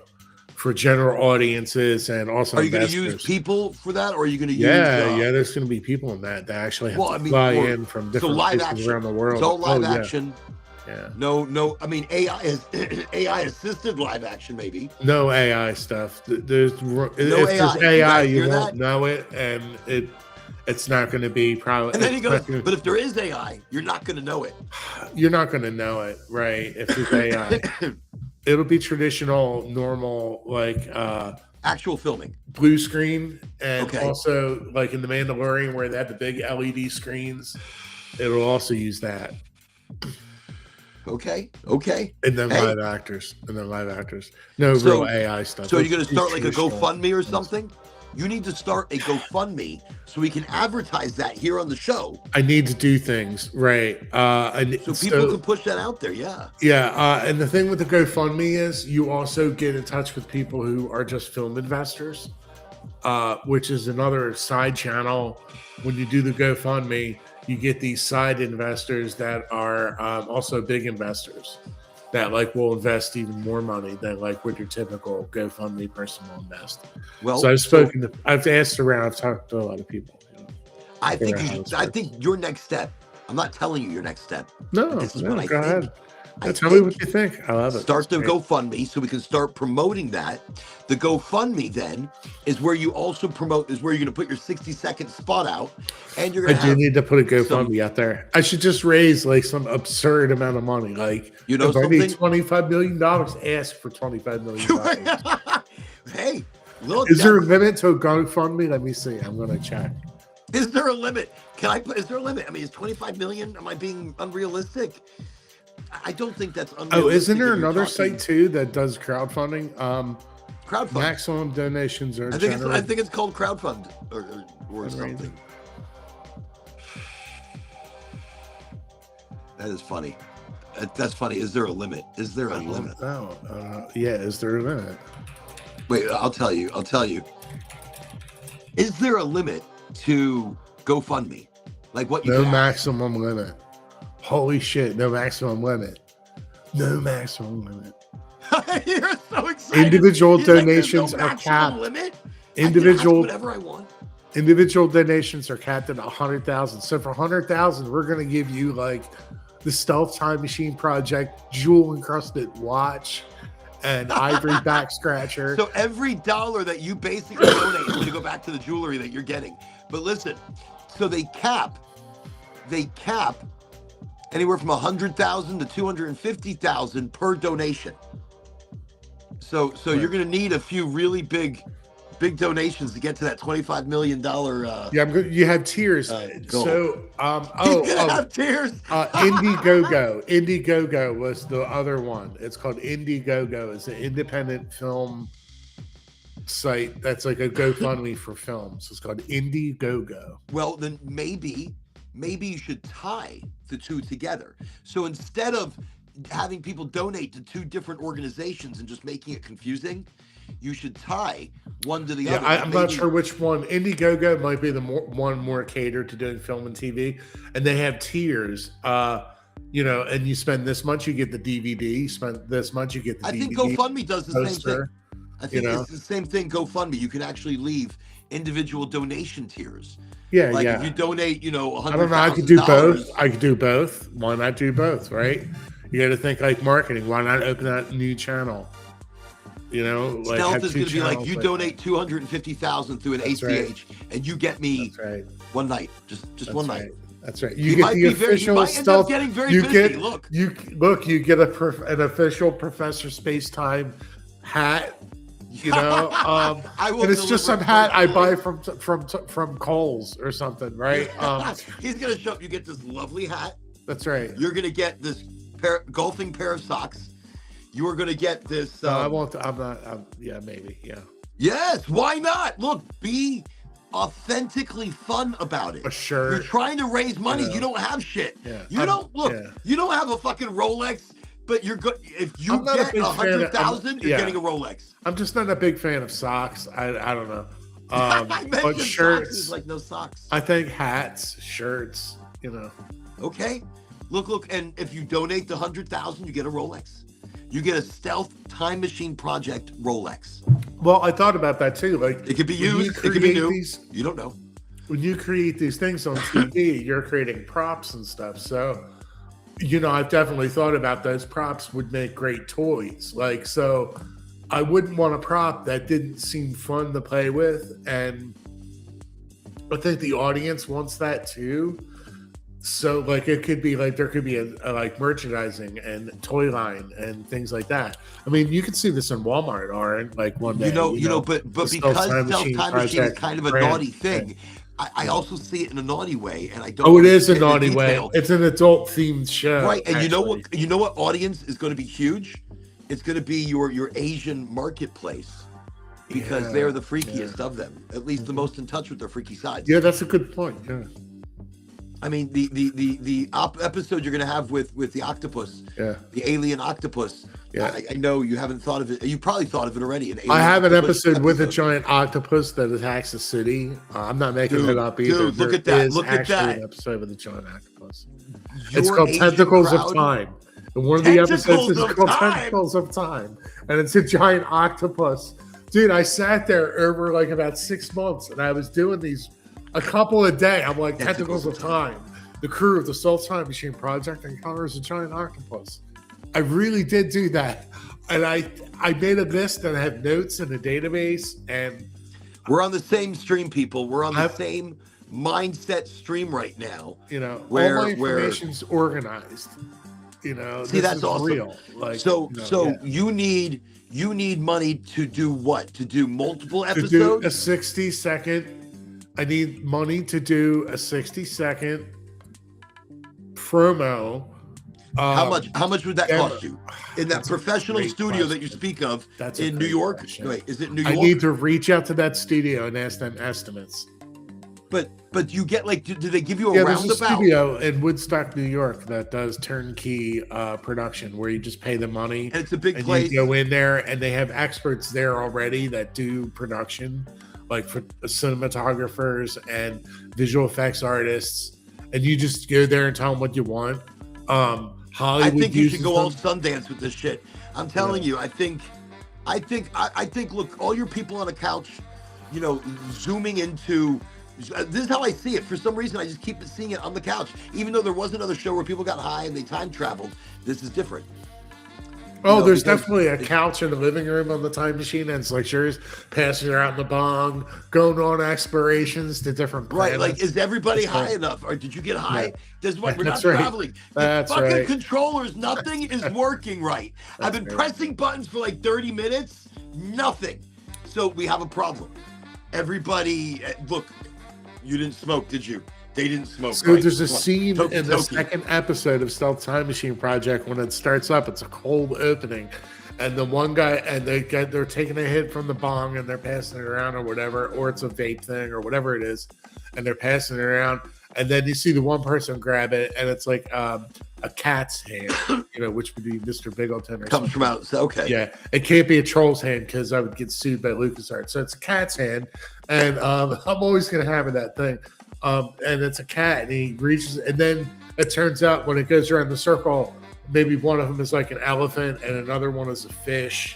for general audiences and also are you going to use people for that, or are you going to use there's going to be people in that actually have to fly in from different places around the world. It's all live action. Yeah. No. I mean, AI assisted live action, maybe. No AI stuff. There's no if AI. There's AI, you won't know it, and it's not going to be probably. And then he goes, but if there is AI, you're not going to know it. You're not going to know it, right? If there's AI. It'll be traditional, normal, actual filming, blue screen, and also like in The Mandalorian where they have the big LED screens. It'll also use that. Okay. And then live actors. No real AI stuff. So you're going to start like a GoFundMe or something? You need to start a GoFundMe so we can advertise that here on the show. I need to do things, right. So people can push that out there, yeah. Yeah, and the thing with the GoFundMe is you also get in touch with people who are just film investors, which is another side channel. When you do the GoFundMe, you get these side investors that are also big investors that will invest even more money than what your typical GoFundMe person will invest. Well, so I've asked around, I've talked to a lot of people. I think your next step, I'm not telling you your next step. No, this is what I go think. ahead. Tell me what you think. I love it. Start the GoFundMe so we can start promoting that. The GoFundMe then is where you also promote, is where you're going to put your 60-second spot out. And you're going to need to put a GoFundMe out there. I should just raise like some absurd amount of money. Like, you know, if I need $25 million, ask for $25 million. Hey, look. Is there a limit to a GoFundMe? Let me see. I'm going to check. Is there a limit? Is there a limit? I mean, is 25 million? Am I being unrealistic? I don't think that's unrealistic. Oh, isn't there another site too that does crowdfunding? Crowdfund. Maximum donations are. I think it's called crowdfund or something. That is funny. That's funny. Is there a limit? Is there a limit? Yeah. Is there a limit? Wait, I'll tell you. Is there a limit to GoFundMe? Like what you No maximum limit. Holy shit, no maximum limit. No maximum limit. You're so excited. Individual donations are capped. Limit? Individual whatever I want. Individual donations are capped at 100,000. So for 100,000, we're going to give you like the Stealth Time Machine Project jewel encrusted watch and ivory back scratcher. So every dollar that you basically donate is going to go back to the jewelry that you're getting. But listen, so they cap anywhere from 100,000 to 250,000 per donation. So you're going to need a few really big donations to get to that $25 million. You have tiers. Goal. So have tiers. Indiegogo was the other one. It's called Indiegogo. It's an independent film site that's like a GoFundMe for films. It's called Indiegogo. Well, then maybe you should tie the two together. So instead of having people donate to two different organizations and just making it confusing, you should tie one to the other. I'm not sure which one. Indiegogo might be the one more catered to doing film and TV, and they have tiers. And you spend this much, you get the DVD. You spend this much, you get the DVD. I think GoFundMe does the poster, same thing. I think it's the same thing. GoFundMe, you can actually leave individual donation tiers. Yeah, if you donate, $100,000. I don't know. I could do both. Why not do both? Right? You got to think like marketing. Why not open that new channel? Stealth is going to be like you donate 250,000 through an ACH, and you get me one night, just one night. That's right. You get the official Stealth. Getting very busy. You get an official Professor Spacetime hat. And it's just some hat I buy from Kohl's or something, right? He's going to show up. You get this lovely hat. That's right. You're going to get this golfing pair of socks. You are going to get this. I won't. I'm not. Yeah, maybe. Yeah. Yes. Why not? Look, be authentically fun about it. A shirt. You're trying to raise money. You don't have shit. Yeah. You don't look. Yeah. You don't have a fucking Rolex. But you're good. If you get 100,000, you're getting a Rolex. I'm just not a big fan of socks. I don't know. But shirts, like no socks. I think hats, shirts. Okay. Look, and if you donate the 100,000, you get a Rolex. You get a Stealth Time Machine Project Rolex. Well, I thought about that too. Like it could be used. It could be new. You don't know. When you create these things on TV, you're creating props and stuff. So. I've definitely thought about those props would make great toys. Like, so I wouldn't want a prop that didn't seem fun to play with. And I think the audience wants that too. So like, it could be like, there could be a like merchandising and toy line and things like that. I mean, you can see this in Walmart or like one day, but because Stealth Time Machine is kind of a naughty thing. I also see it in a naughty way, and I don't. Oh, it is a naughty way. It's an adult-themed show, right? And you know what audience is going to be huge? It's going to be your Asian marketplace because they're the freakiest of them, at least the most in touch with their freaky sides. Yeah, that's a good point. Yeah. I mean, the episode you're going to have with the octopus, the alien octopus. Yeah, I know you haven't thought of it. You probably thought of it already. I have an episode with a giant octopus that attacks a city. I'm not making it up either. Dude, look at that! Look at that! An episode with a giant octopus. It's called Tentacles of Time. And one of the episodes is called Tentacles of Time, and it's a giant octopus. Dude, I sat there over like about 6 months, and I was doing these a couple a day. I'm like, Tentacles of Time. The crew of the Stealth Time Machine Project encounters a giant octopus. I really did do that. And I made a list and I have notes in a database, and We're on the same stream, people. We're on the I've, same mindset stream right now. all my Where information's organized. see, This that's is awesome. real. Like, So yeah. you need money to do what? To do multiple To do a episodes? 60-second, I need money to do a 60-second promo. How much would that yeah, cost you in that that's a professional great studio that you question. speak of That's a in New great York? question. Wait, is it New I York? need to reach out to that studio and ask them estimates. But you get like, do they give you a Yeah, there's a roundabout? studio in Woodstock, New York that does turnkey production where you just pay the money And it's a big and place. you go in there, and they have experts there already that do production, like for cinematographers and visual effects artists, and you just go there and tell them what you want. Hollywood I think you should uses go all them. Sundance with this shit. I'm telling you, I think, look, all your people on a couch, zooming into, this is how I see it. For some reason, I just keep seeing it on the couch. Even though there was another show where people got high and they time traveled, this is different. There's because definitely a couch in the living room on the time machine, and it's like yours, passing around the bong, going on explorations to different planets. Right, like, is everybody That's high right. enough? Or did you get high? Yeah. This is what we're That's not right. traveling. The That's fucking right. controllers, nothing is working right. I've been right. pressing buttons for like 30 minutes, nothing. So we have a problem. Everybody, look, you didn't smoke, did you? They didn't smoke. So right? there's a Come on. scene Toki, in the Toki. second episode of Stealth Time Machine Project when it starts up. It's a cold opening, and the one guy and they're taking a hit from the bong and they're passing it around or whatever, or it's a vape thing or whatever it is, and they're passing it around, and then you see the one person grab it, and it's like a cat's hand, which would be Mr. Bingleton or Comes something. from out. Okay. Yeah, it can't be a troll's hand because I would get sued by LucasArts. So it's a cat's hand, and I'm always gonna have that thing. And it's a cat, and he reaches, and then it turns out when it goes around the circle, maybe one of them is like an elephant and another one is a fish,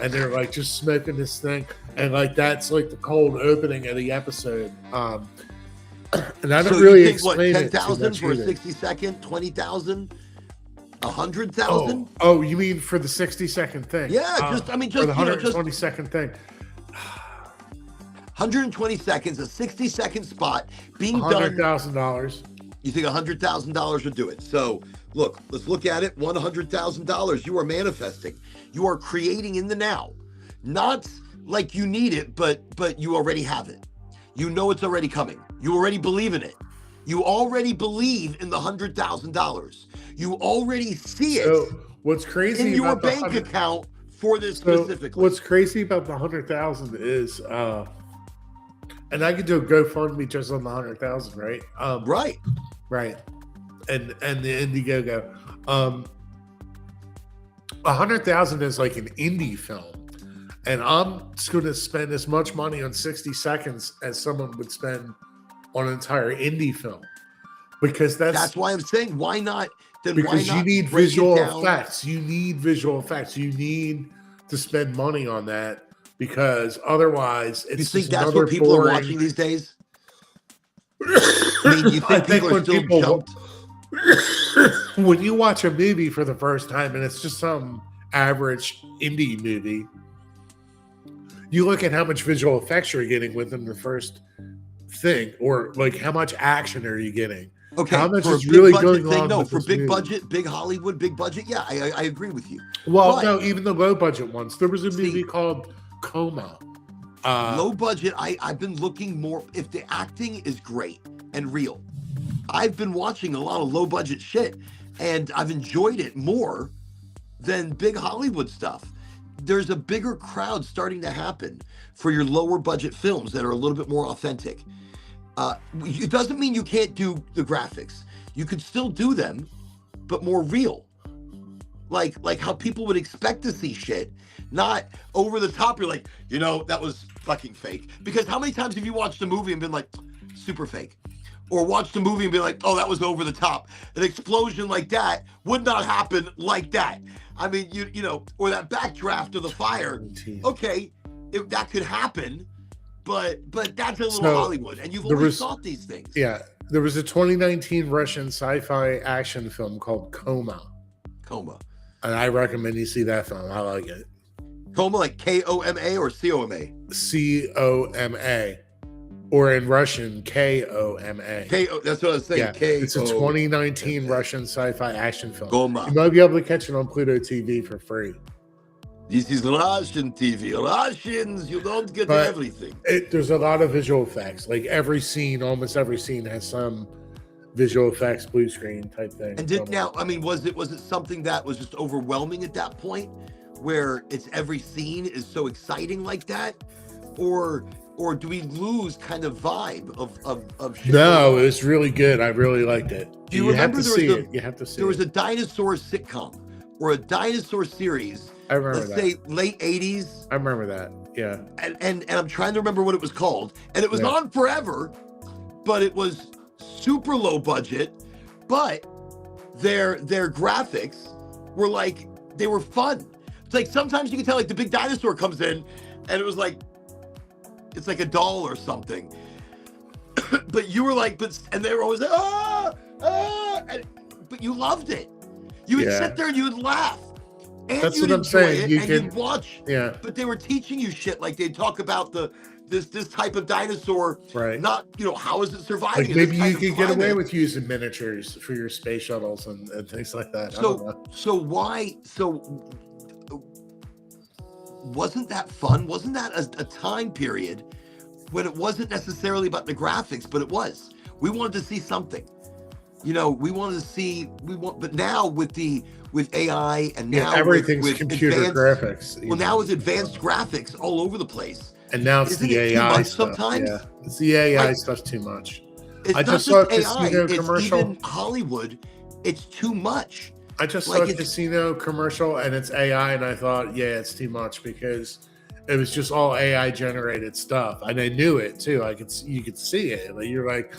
and they're like just smoking this thing, and like that's like the cold opening of the episode. And I don't So really you think what, explain it too 10,000 much for a either. 60-second, 20,000, 100,000? Oh, you mean for the 60-second thing? Yeah, for the 120-second thing. 120 seconds, a 60-second spot being done. $100,000. You think $100,000 would do it? So look, let's look at it. $100,000. You are manifesting. You are creating in the now. Not like you need it, but you already have it. You know it's already coming. You already believe in it. You already believe in the $100,000. You already see it So what's crazy in your about the bank 100 account for this So specifically. what's crazy about the 100,000 is, and I could do a GoFundMe just on the 100,000, right? Right. Right. And the Indiegogo. 100,000 is like an indie film, and I'm just going to spend as much money on 60 seconds as someone would spend on an entire indie film, because That's why I'm saying, why not? Then because why you not need break it visual down? effects. You need visual effects. You need to spend money on that, because otherwise it's You think just that's another what people boring... are watching these days? I mean, you think people are when still people- jumped? when you watch a movie for the first time and it's just some average indie movie, you look at how much visual effects you're getting within the first thing, or like how much action are you getting? Okay, How much for a is big really budget going thing, on no, with for this big movie? budget, big Hollywood, big budget, yeah, I agree with you. Well, But- no, even the low budget ones. There was a movie See- called Coma. Low budget, I've been looking more, if the acting is great and real. I've been watching a lot of low budget shit, and I've enjoyed it more than big Hollywood stuff. There's a bigger crowd starting to happen for your lower budget films that are a little bit more authentic. It doesn't mean you can't do the graphics. You could still do them, but more real. Like how people would expect to see shit, not over the top. You're like, that was fucking fake. Because how many times have you watched a movie and been like, super fake? Or watched a movie and be like, oh, that was over the top. An explosion like that would not happen like that. I mean, or that backdraft of the fire. Okay, that could happen, but that's a little So, Hollywood, and you've there always was- thought these things. Yeah, there was a 2019 Russian sci-fi action film called Coma. Coma. And I recommend you see that film. I like it. Coma, like Koma or Coma? Coma, or in Russian, Koma. That's what I was saying. Yeah, it's a 2019 Russian sci-fi action film. Goma. You might be able to catch it on Pluto TV for free. This is Russian TV. Russians, you don't get everything. There's a lot of visual effects. Like almost every scene has some visual effects, blue screen type thing. And was it something that was just overwhelming at that point, where it's every scene is so exciting like that, or do we lose kind of vibe of shit? No, it was really good. I really liked it. Do you remember have to see it? You have to see it. There was a dinosaur sitcom or a dinosaur series. I remember let's that. say late 80s. I remember that. Yeah. And I'm trying to remember what it was called. And it was on forever, but it was super low budget, but their graphics were like, they were fun. It's like sometimes you can tell like the big dinosaur comes in and it was like, it's like a doll or something. But you were like, and they were always like, but you loved it. You would sit there and you would laugh. And that's you'd what I'm enjoy saying. it, you'd watch. Yeah. But they were teaching you shit. Like they'd talk about this type of dinosaur. Right. Not, how is it surviving? Like maybe you could get away with using miniatures for your space shuttles and things like that. So wasn't that fun? Wasn't that a time period when it wasn't necessarily about the graphics, but it was. We wanted to see something. We wanted to see, but now with AI and now everything's with computer graphics. Well, now with advanced graphics all over the place. And now it's the AI stuff. Sometimes? Yeah. It's the AI stuff too much. It's not just AI, it's even Hollywood. It's too much. I just saw a casino commercial and it's AI, and I thought, it's too much because it was just all AI generated stuff, and I knew it too. You could see it. Like, you're like,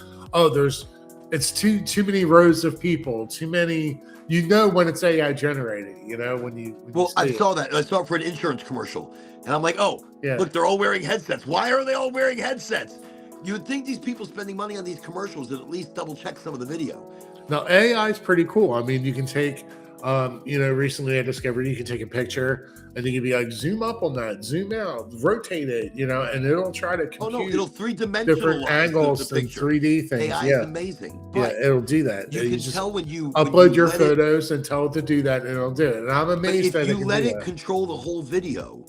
it's too many rows of people, too many. When it's AI generated. I saw that. I saw it for an insurance commercial, and I'm like, look, they're all wearing headsets. Why are they all wearing headsets? You would think these people spending money on these commercials would at least double check some of the video. Now, AI is pretty cool. I mean, you can take, recently I discovered you can take a picture and you can be like, zoom up on that, zoom out, rotate it, and it'll try to compute it'll three-dimensional different angles and 3D things. AI is amazing. It'll do that. You can tell when you upload your photos and tell it to do that, and it'll do it. And I'm amazed that if you let it control the whole video,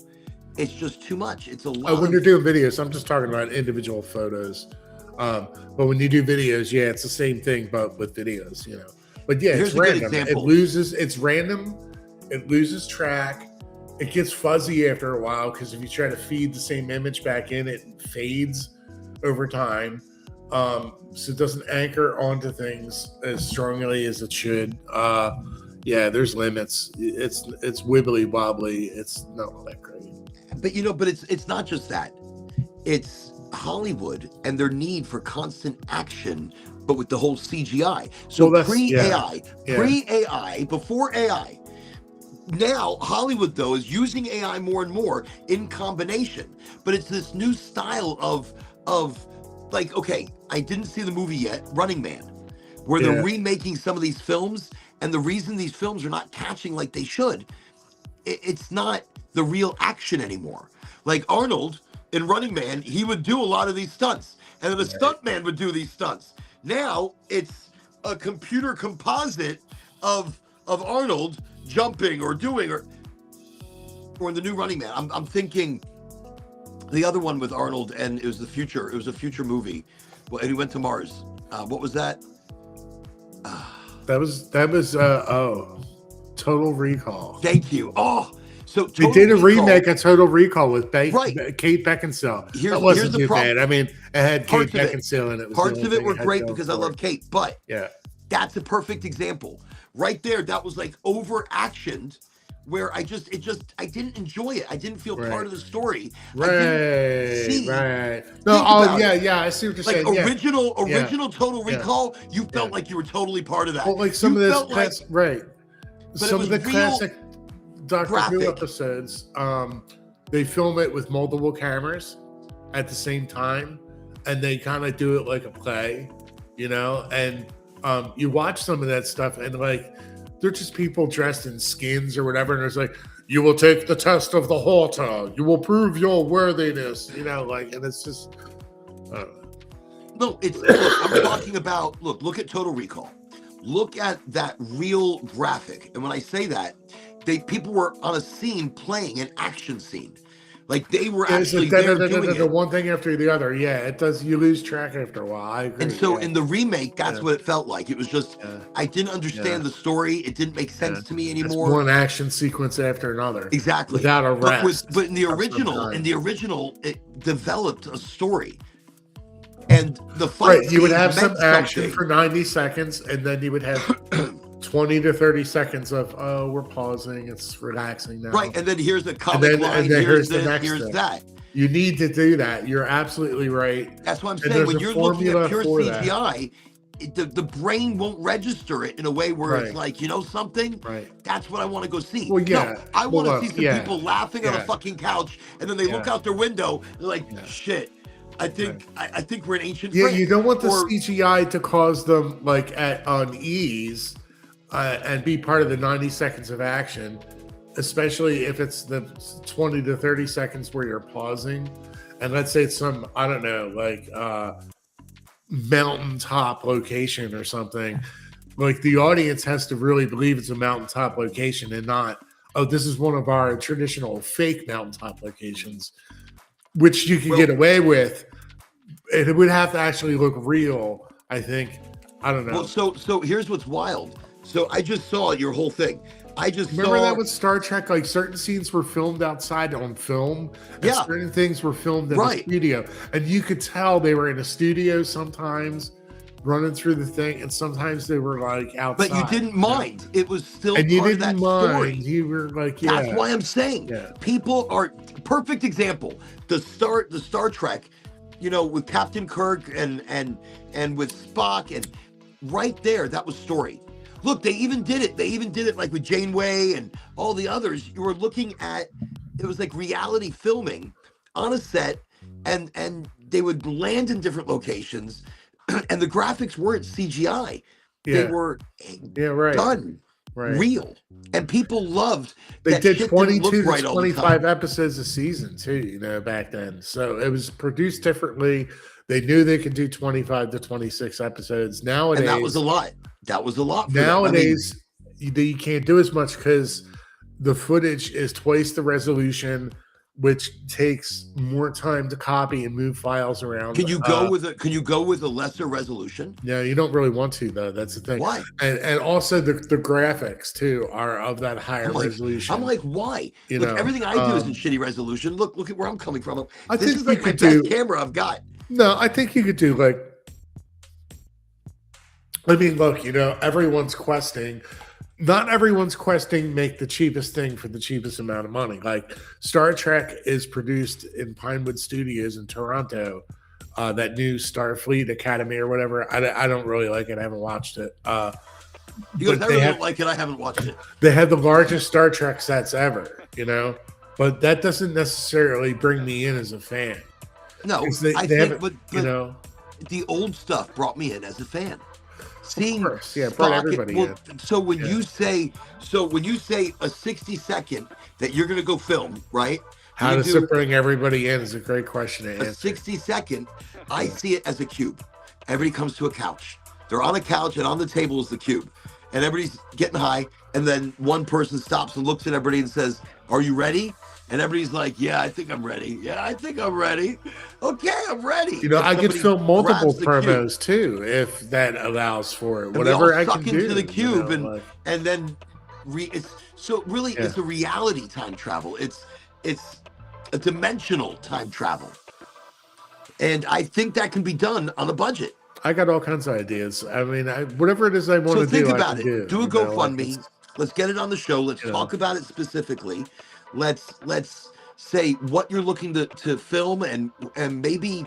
it's just too much. It's a lot. When you're doing videos, I'm just talking about individual photos. But when you do videos, it's the same thing, but with videos, But here's it's random. It's random. It loses track. It gets fuzzy after a while because if you try to feed the same image back in, it fades over time. So it doesn't anchor onto things as strongly as it should. There's limits. It's wibbly wobbly. It's not all that great. But it's not just that. It's Hollywood and their need for constant action, but with the whole CGI. So pre-AI, before AI. Now Hollywood though is using AI more and more in combination. But it's this new style of like, okay, I didn't see the movie yet, Running Man, where they're remaking some of these films, and the reason these films are not catching like they should, it's not the real action anymore. Like Arnold in Running Man, he would do a lot of these stunts, and then the stuntman would do these stunts. Now it's a computer composite of Arnold jumping or doing or in the new Running Man. I'm thinking the other one with Arnold, and it was a future movie. Well, and he went to Mars. What was that? That was Total Recall. Thank you. So they did a remake of Total Recall with Kate Beckinsale. That wasn't too bad. I mean, it had Kate Beckinsale in it. Parts of it were great because I love Kate, but that's a perfect example right there. That was like over-actioned, where I didn't enjoy it. I didn't feel part of the story. Right. No, I see what you're saying. Original Total Recall. You felt like you were totally part of that. Well, like some of this, some of the classic Doctor Who episodes, they film it with multiple cameras at the same time, and they kind of do it like a play, and you watch some of that stuff, and like they're just people dressed in skins or whatever, and it's like, you will take the test of the halter, you will prove your worthiness, like, and it's just, I don't know. No, look, I'm talking about, look at Total Recall. Look at that real graphic. And when I say that, people were on a scene playing an action scene. Like they were actually there doing it. One thing after the other. Yeah, it does. You lose track after a while. I agree. And so in the remake, that's what it felt like. It was just, I didn't understand the story. It didn't make sense to me anymore. It's one action sequence after another. Exactly. Without a rest. But in the original, it developed a story. And the fight, right, you would have some action for 90 seconds, and then you would have 20 to 30 seconds of, oh, we're pausing, it's relaxing now. Right, and then here's a comic line, and then here's this, here's that. You need to do that. You're absolutely right. That's what I'm saying. When you're looking at pure CGI, the brain won't register it in a way where it's like, something? Right. That's what I want to go see. Well, yeah. No, I want to see some people laughing on a fucking couch, and then they look out their window, they're like, shit. I think we're an ancient. Yeah, you don't want the CGI to cause them like at unease and be part of the 90 seconds of action, especially if it's the 20 to 30 seconds where you're pausing. And let's say it's some, I don't know, like mountaintop location or something. Like the audience has to really believe it's a mountaintop location and not, oh, this is one of our traditional fake mountaintop locations, which you can get away with. It would have to actually look real, I think. I don't know. Well, so here's what's wild. So I just saw your whole thing. Remember that with Star Trek, like certain scenes were filmed outside on film, and certain things were filmed in a studio, and you could tell they were in a studio sometimes, running through the thing, and sometimes they were like outside. But you didn't mind. It was still and you part didn't of that mind. Story. You were like, That's why I'm saying people are perfect example. The Star Trek, with Captain Kirk and with Spock, and right there, that was story. Look, they even did it. They even did it like with Janeway and all the others. You were looking at, it was like reality filming on a set, and they would land in different locations, and the graphics weren't CGI. They were done real, and people loved. They did 22 to 25 episodes a season too, back then. So it was produced differently. They knew they could do 25 to 26 episodes. Nowadays, and that was a lot. That was a lot. Nowadays, you can't do as much because the footage is twice the resolution, which takes more time to copy and move files around. Can you go with a lesser resolution? No, you don't really want to though. That's the thing. Why? And also the graphics too are of that higher resolution. I'm like, why? Look, everything I do is in shitty resolution. Look at where I'm coming from. This is like my best camera I've got. No, I think you could do like. I mean, look, everyone's questing. Not everyone's questing make the cheapest thing for the cheapest amount of money. Like Star Trek is produced in Pinewood Studios in Toronto. That new Starfleet Academy or whatever. I don't really like it. I haven't watched it. Because I really don't like it. I haven't watched it. They had the largest Star Trek sets ever, but that doesn't necessarily bring me in as a fan. No, I think, but the old stuff brought me in as a fan. Seeing brought everybody in. So when you say a 60-second that you're going to go film, right? How does it bring everybody in is a great question to answer. 60-second, I see it as a cube. Everybody comes to a couch. They're on a couch, and on the table is the cube. And everybody's getting high, and then one person stops and looks at everybody and says, "Are you ready?" And everybody's like, "Yeah, I think I'm ready. Yeah, I think I'm ready. Okay, I'm ready." I could film multiple promos too if that allows for it. Whatever I can do. Into the cube and then it's a reality time travel. It's a dimensional time travel, and I think that can be done on a budget. I got all kinds of ideas. I mean, whatever it is I want to do. So think about it. Do a GoFundMe. Let's get it on the show. Let's talk about it specifically. Let's say what you're looking to film, and maybe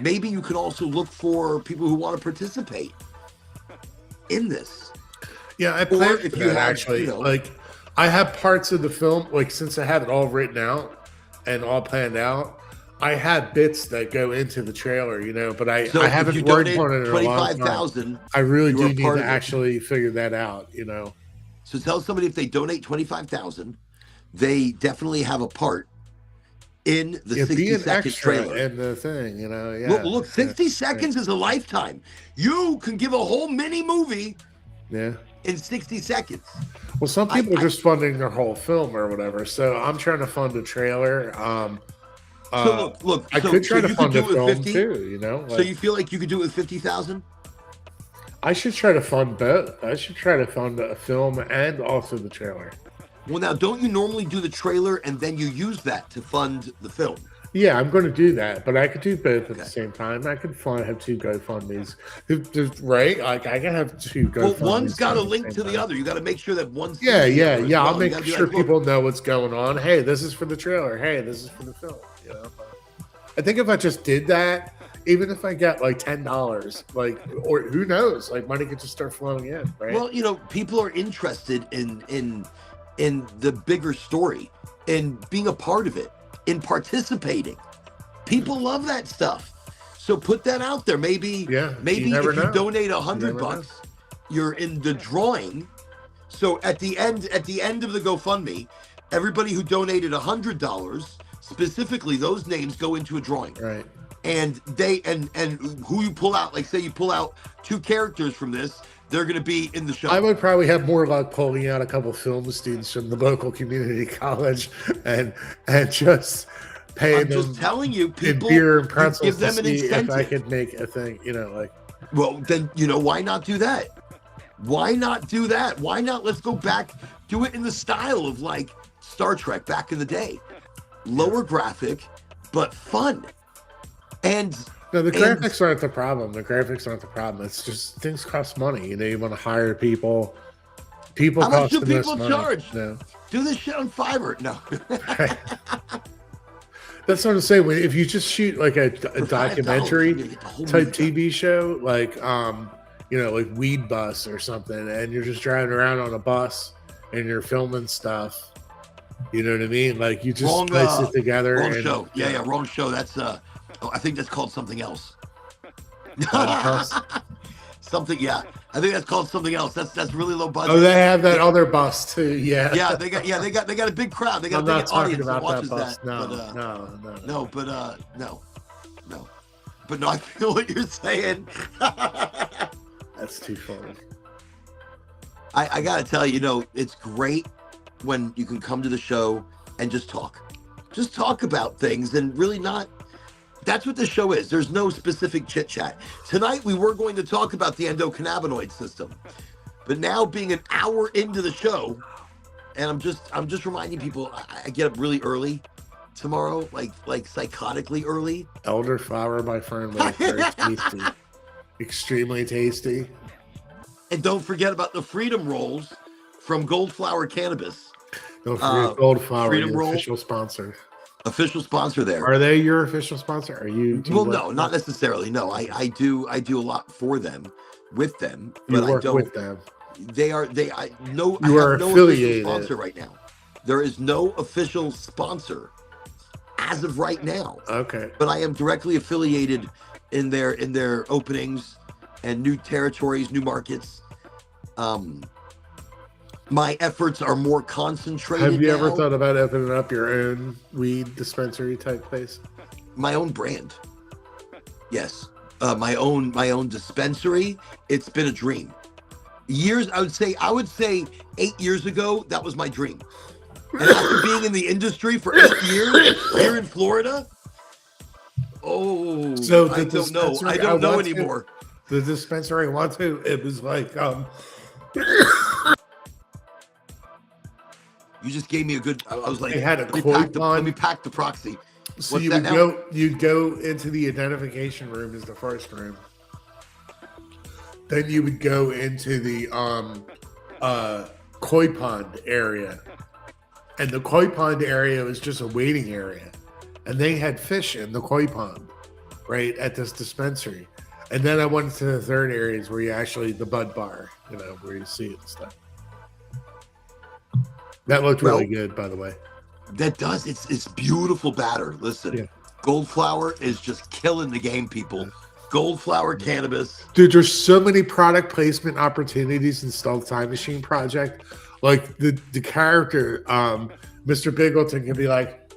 you can also look for people who want to participate in this. Yeah, I plan for that actually. Like I have parts of the film, like since I have it all written out and all planned out, I have bits that go into the trailer, but I haven't worked on it in a long time. I really do need to actually figure that out, So tell somebody if they donate 25,000, they definitely have a part in the Yeah, be an 60-second extra trailer. in the thing, Look, 60 seconds is a lifetime. You can give a whole mini movie Yeah. in 60 seconds. Well, some people are just funding their whole film or whatever. So I'm trying to fund a trailer. So look. I could try to you fund do a it with film 50? too. So you feel like you could do it with 50,000? I should try to fund both. I should try to fund a film and also the trailer. Well, now, don't you normally do the trailer and then you use that to fund the film? Yeah, I'm going to do that, but I could do both at the same time. I could have two GoFundMes, right? Like I can have two GoFundMes. Well, one's got to link to the other. You got to make sure that one's Yeah. well. I'll make sure people know what's going on. Hey, this is for the trailer. Hey, this is for the film. I think if I just did that, even if I get like $10, or who knows, like money could just start flowing in, right? Well, people are interested in the bigger story, in being a part of it, in participating. People love that stuff. So put that out there. Maybe if you donate $100, you're in the drawing. So at the end of the GoFundMe, everybody who donated $100, specifically those names go into a drawing. Right. And they and who you pull out, like say you pull out 2 characters from this, they're going to be in the show. I would probably have more luck pulling out a couple film students from the local community college and just paying them. I'm just telling you, people, in beer and pretzels give them to an see incentive. if I could make a thing, Well, then, why not do that? Why not do that? Why not? Let's go back, do it in the style of like Star Trek back in the day. Lower graphic, but fun. And no, the graphics aren't the problem. It's just things cost money. You want to hire people. How much do people charge? No. Do this shit on Fiverr. No. That's what I'm saying. If you just shoot like a documentary type TV show, like like Weed Bus or something, and you're just driving around on a bus and you're filming stuff. You know what I mean? Like you just place it together. Wrong show. Yeah, wrong show. That's I think that's called something else. Something, yeah. I think that's called something else. That's really low budget. Oh, they have that other bus too. Yeah. Yeah, they got a big crowd. They got a big audience that watches that. No. But no, I feel what you're saying. That's too funny. I gotta tell you, it's great when you can come to the show and just talk about things and really not. That's what the show is. There's no specific chit chat. Tonight we were going to talk about the endocannabinoid system, but now being an hour into the show, and I'm just reminding people I get up really early tomorrow, like psychotically early. Elderflower by Fernley, very tasty, extremely tasty. And don't forget about the Freedom Rolls from Goldflower Cannabis. Don't forget Goldflower, Freedom Roll, official sponsor. Official sponsor there. Are they your official sponsor? Are you? Well, no, not necessarily. No, I do a lot for them, with them, but I don't. With them. I have no affiliated official sponsor right now. There is no official sponsor as of right now. Okay. But I am directly affiliated in their openings and new territories, new markets. My efforts are more concentrated. Have you ever thought about opening up your own weed dispensary type place? My own brand. Yes. My own dispensary. It's been a dream. I would say 8 years ago, that was my dream. And after being in the industry for 8 years here in Florida, so I don't know. I don't know anymore. The dispensary I want to, it was like you just gave me a good. I was like, they had let me pack the proxy. So you'd go into the identification room as the first room. Then you would go into the koi pond area. And the koi pond area was just a waiting area. And they had fish in the koi pond, right, at this dispensary. And then I went to the third areas where you actually, the bud bar, where you see it and stuff. That looked really good, by the way. That does. It's beautiful batter. Listen, Goldflower is just killing the game, people. Goldflower Cannabis. Dude, there's so many product placement opportunities in Stealth Time Machine Project. Like the character, Mr. Bigleton can be like,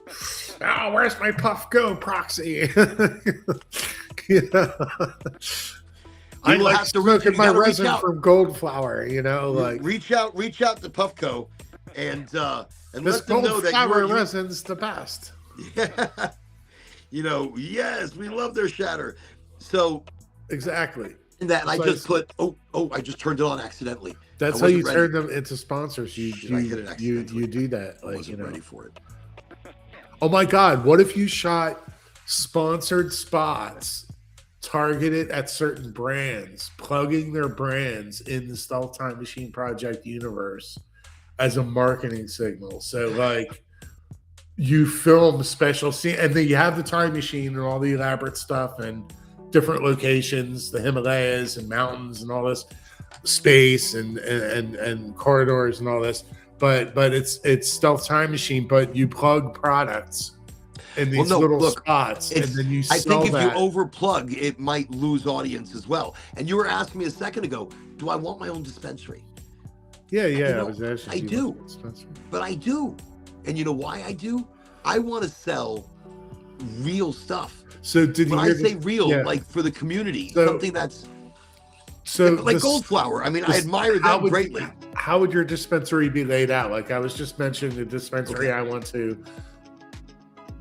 "Oh, where's my Puff Go proxy?" You know? I will like have to smoking my reach resin out. from Goldflower. You know, like reach out to Puffco, and this let them know that Goldflower resin's the best. Yeah. You know, yes, we love their shatter. So exactly. And that I just put. I just turned it on accidentally. That's how you turn them into sponsors. You do that. I wasn't ready for it. Oh my God! What if you shot sponsored spots targeted at certain brands, plugging their brands in the Stealth Time Machine Project universe as a marketing signal? So like, you film special scene, and then you have the time machine and all the elaborate stuff and different locations, the Himalayas and mountains and all this space and corridors and all this. But it's Stealth Time Machine, but you plug products in these spots, and then you sell. I think if you overplug, it might lose audience as well. And you were asking me a second ago, do I want my own dispensary? Yeah. I was asking. I do, but I do. And you know why I do? I want to sell real stuff. So when I say real, like for the community, something that's like Goldflower. I mean, I admire them greatly. How would your dispensary be laid out? Like I was just mentioning the dispensary I went to.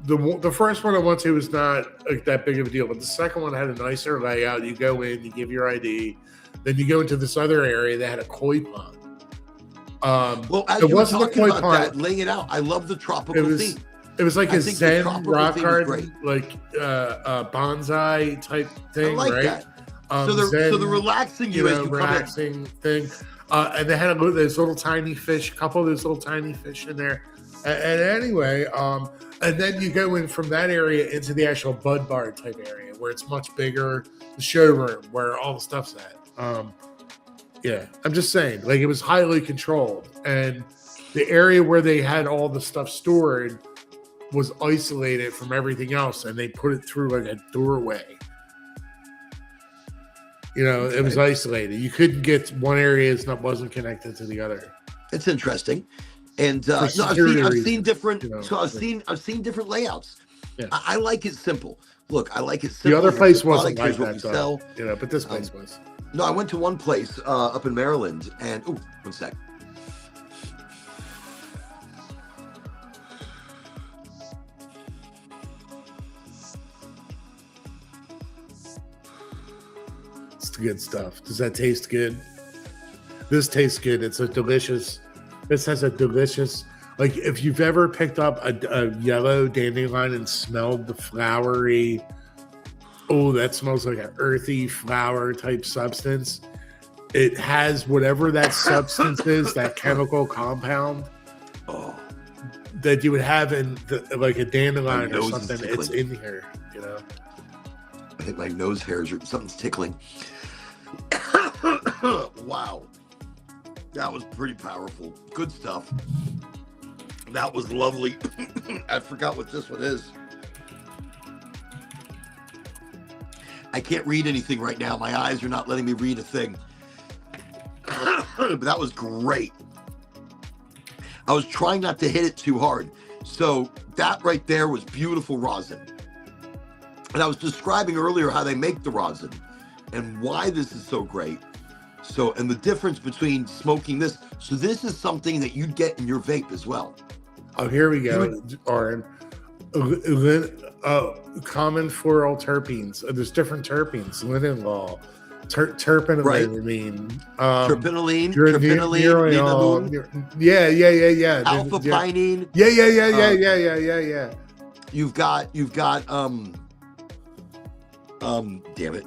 The first one I went to was not like that big of a deal, but the second one had a nicer layout. You go in, you give your ID, then you go into this other area that had a koi pond. Well, as you were talking about that, laying it out, I love the tropical theme. It was like a Zen rock garden, like bonsai type thing, I like right? That. So they're relaxing you as you relaxing thing. And they had those little tiny fish, a couple of those little tiny fish in there. And anyway, and then you go in from that area into the actual bud bar type area where it's much bigger, the showroom where all the stuff's at. Yeah, I'm just saying, like it was highly controlled, and the area where they had all the stuff stored was isolated from everything else, and they put it through like a doorway. You know, it was isolated. You couldn't get one area that wasn't connected to the other. It's interesting, and I've seen different. I've seen different layouts. Yeah. I like it simple. Look, I like it simple. The other place wasn't like that, you know, but this place was. No, I went to one place up in Maryland, and one sec. It's the good stuff. Does that taste good? This tastes good. It's a delicious. This has a delicious. Like if you've ever picked up a yellow dandelion and smelled the flowery. Oh, that smells like an earthy flower type substance. It has whatever that substance is, that chemical compound that you would have in like a dandelion or something. It's in here, you know. I think my nose hairs or something's tickling. Wow. That was pretty powerful. Good stuff. That was lovely. I forgot what this one is. I can't read anything right now. My eyes are not letting me read a thing. But that was great. I was trying not to hit it too hard. So that right there was beautiful rosin. And I was describing earlier how they make the rosin and why this is so great. So, and the difference between smoking this. So this is something that you'd get in your vape as well. Oh, here we go, Oren. Common floral terpenes. There's different terpenes. Linalool, terpenoline, terpenoline, linalool, yeah. Alpha pinene. Yeah. You've got damn it,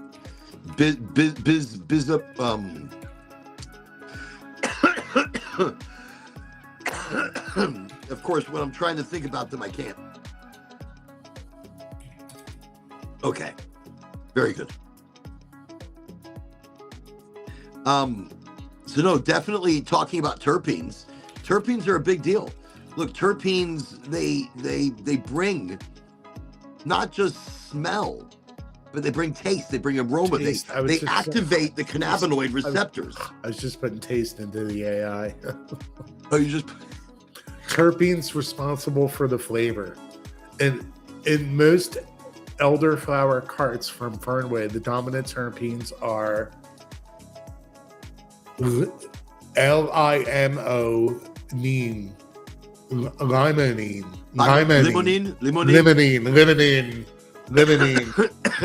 of course, when I'm trying to think about them, I can't. Okay, very good. So no, definitely talking about terpenes. Terpenes are a big deal. Look, terpenes, they bring not just smell, but they bring taste. They bring aroma. Taste. They activate the cannabinoid receptors. I was just putting taste into the AI. Oh, you just Terpenes responsible for the flavor. And in most elderflower carts from Fernway, the dominant terpenes are limonene, limonene,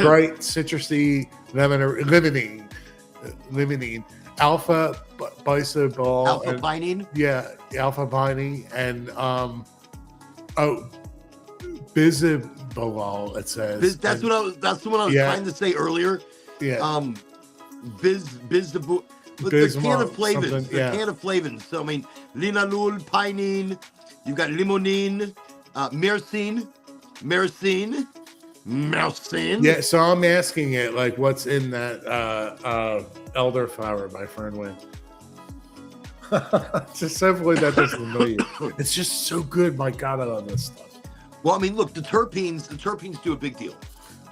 bright citrusy limonene, alpha bisobal, alpha pinene. Yeah, alpha pinene, and bisabolol. It says That's what I was trying to say earlier. Yeah. The can of flavins. Can of flavins. So I mean, linalool, pinene. You've got limonene, myrcene. Yeah. So I'm asking it like, what's in that elderflower by Fernway? Just simply that doesn't know you. It's just so good. My God, I love this stuff. Well, I mean, look, the terpenes do a big deal.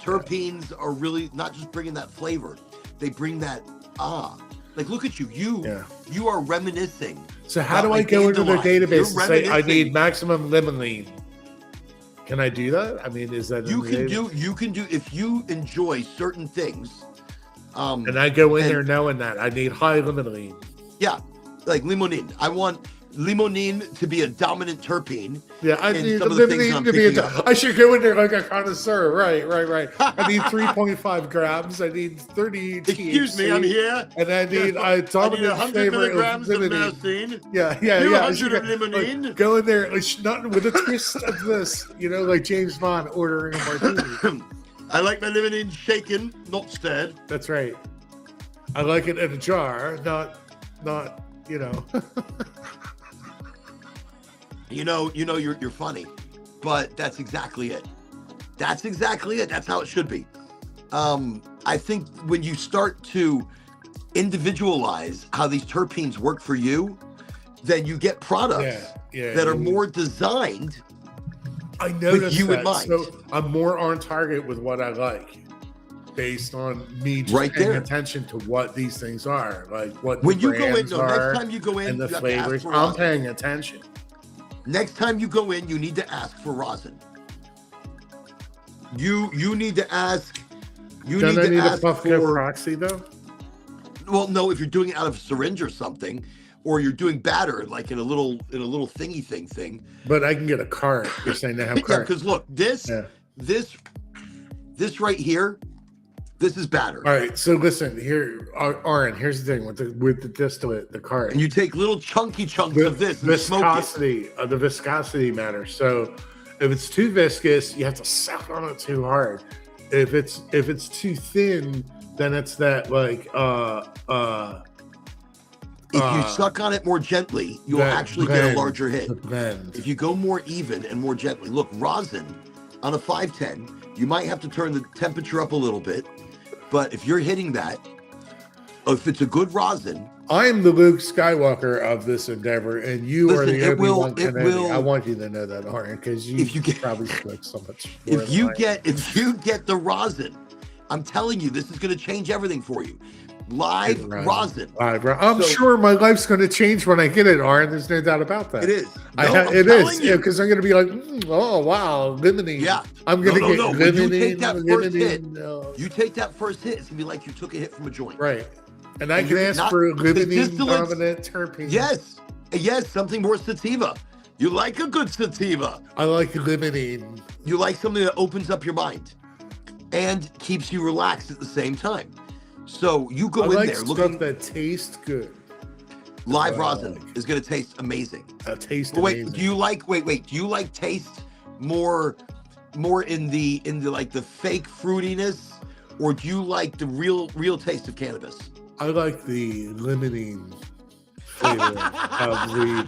Terpenes are really not just bringing that flavor; they bring that like look at you, you are reminiscing. So how do I go into the database and say I need maximum limonene? Can I do that? I mean, is that you can do if you enjoy certain things. And I go in there knowing that I need high limonene. Yeah, like limonene. I want limonene to be a dominant terpene. Yeah, I need the limonene to be I should go in there like a connoisseur. Right. I need 3.5 grams. I need 30 THC. Excuse me, I'm here. And I need a dominant 100 milligrams of limonene. myrcene. 200 of limonene. Go in there, not with a twist of this, like James Bond ordering a martini. I like my limonene shaken, not stirred. That's right. I like it in a jar, not. You're funny, but that's exactly it. That's how it should be. I think when you start to individualize how these terpenes work for you, then you get products that are more designed. I noticed with you that. in mind. So I'm more on target with what I like, based on me just paying attention to what these things are, like what when the you go in. brands are, next time you go in, and the you have flavors. to ask for I'm rosin. paying attention. Next time you go in, you need to ask for rosin. You need to ask. Don't I need a Puffco proxy though? Well, no. If you're doing it out of a syringe or something, or you're doing batter like in a little thingy thing. But I can get a cart. You're saying they have Yeah, cart. because look, this right here, this is batter. All right, so listen here, Aaron. Here's the thing with the distillate, the cart, and you take little chunky chunks of this. Viscosity, the viscosity matters. So if it's too viscous, you have to suck on it too hard. If it's too thin, then it's that like If you suck on it more gently, you'll actually get a larger hit. If you go more even and more gently, look, rosin on a 510, you might have to turn the temperature up a little bit. But if you're hitting that, if it's a good rosin, I'm the Luke Skywalker of this endeavor, and you are the Obi-Wan Kenobi. I want you to know that, Aaron, because you probably spoke so much. If you get the rosin, I'm telling you, this is going to change everything for you. Live rosin. I'm sure my life's going to change when I get it, Aaron. There's no doubt about that. It is. It is. Because I'm going to be like, oh, wow, limonene. Yeah. I'm going to get limonene. When you take that first hit, you take that first hit, it's going to be like you took a hit from a joint. Right. And I can ask for limonene dominant terpene. Yes. Yes, something more sativa. You like a good sativa. I like limonene. You like something that opens up your mind and keeps you relaxed at the same time. So you go in there looking that tastes good. Live rosin is going to taste amazing. Amazing. Do you like taste more in the like the fake fruitiness, or do you like the real taste of cannabis? I like the limonene flavor of the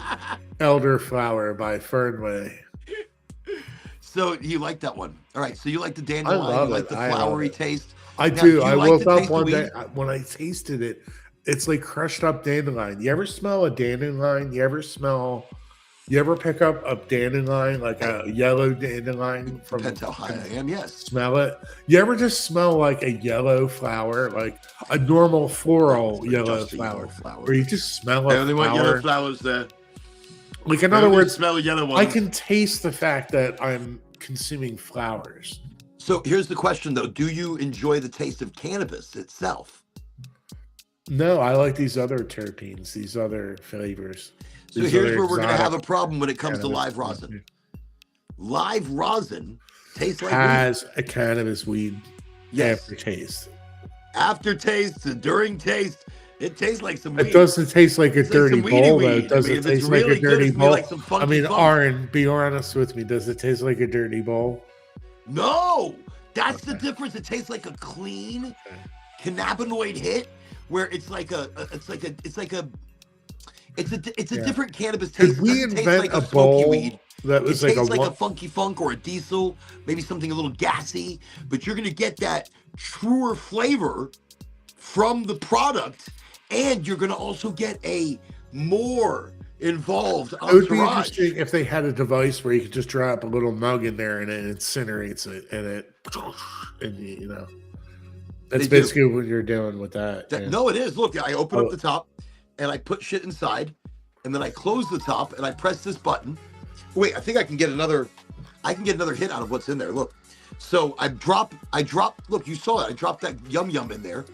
elderflower by Fernway. So you like that one? All right. So you like the dandelion? You like the flowery taste? I do. I woke up one day when I tasted it. It's like crushed up dandelion. You ever smell a dandelion? You ever smell You ever pick up a dandelion, like a yellow dandelion from Depends how high I am. Yes. smell it? You ever just smell like a yellow flower, like a normal floral yellow Just a flower, yellow flower. where you just smell I a only want yellow flower? flowers there. Like in I other only words, smell yellow I ones. can taste the fact that I'm consuming flowers. So here's the question, though: do you enjoy the taste of cannabis itself? No, I like these other terpenes, these other flavors. So these here's other where we're going to have a exotic problem when it comes to cannabis live rosin. Live rosin tastes like weed. has a cannabis weed Yes. aftertaste. Aftertaste and during taste, it tastes like some weed. It doesn't taste like a It's like dirty some weedy bowl, though. weed. It doesn't if it's taste like really a good, dirty it's gonna be bowl. like some funky I mean, funk. Aaron, be honest with me. Does it taste like a dirty bowl? No, that's the Okay. difference. It tastes like a clean cannabinoid hit, where it's a different cannabis taste. Could It we doesn't taste invent like a a smoky bowl weed. that It was like tastes like a one? funky funk or a diesel, maybe something a little gassy, but you're gonna get that truer flavor from the product, and you're gonna also get a more involved It would be entourage. interesting if they had a device where you could just drop a little mug in there and it incinerates it, and you know, that's They do. basically what you're doing with that. Yeah. No, it is. Look, I open Oh. up the top and I put shit inside, and then I close the top and I press this button. Wait, I think I can get another hit out of what's in there. Look. So I drop, look, you saw it. I dropped that yum in there.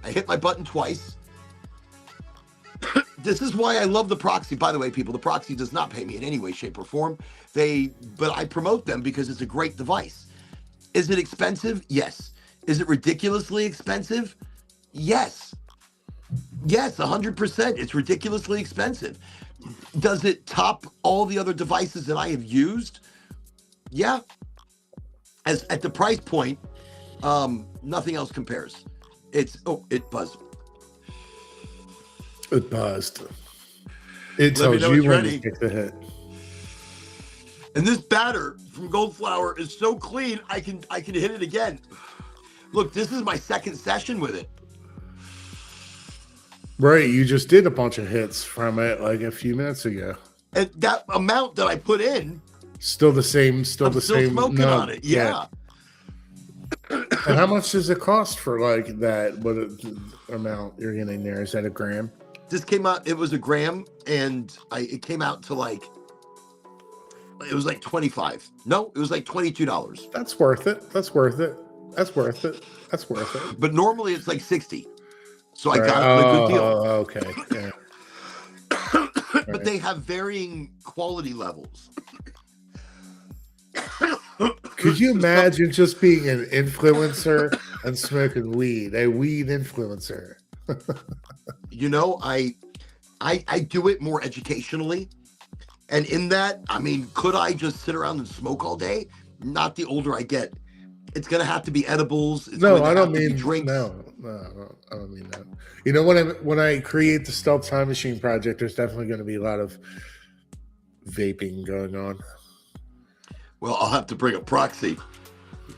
I hit my button twice. This is why I love the Proxy. By the way, people, the Proxy does not pay me in any way, shape, or form. But I promote them because it's a great device. Is it expensive? Yes. Is it ridiculously expensive? Yes. Yes, 100%. It's ridiculously expensive. Does it top all the other devices that I have used? Yeah. As at the price point, nothing else compares. It buzzed. It buzzed. It Let me tells know you it's when ready. to take the hit. And this batter from Goldflower is so clean, I can hit it again. Look, this is my second session with it. Right, you just did a bunch of hits from it like a few minutes ago. And that amount that I put in, Still the same. I'm Still smoking no, on it. Yeah. And how much does it cost for like that? What amount you're getting there? Is that a gram? This came out, it was a gram, and it came out to it was like 25. No, it was like $22. That's worth it. That's worth it. That's worth it. That's worth it. But normally it's like 60. So I Right. got it a good deal. Okay. Yeah. But they have varying quality levels. Could you imagine just being an influencer and smoking weed? A weed influencer. You know, I do it more educationally. And in that, I mean, could I just sit around and smoke all day? Not the older I get. It's gonna have to be edibles. It's No, going to I don't have to be mean drinks. no, I don't mean that. You know, when I create the Stealth Time Machine project, there's definitely going to be a lot of vaping going on. Well, I'll have to bring a proxy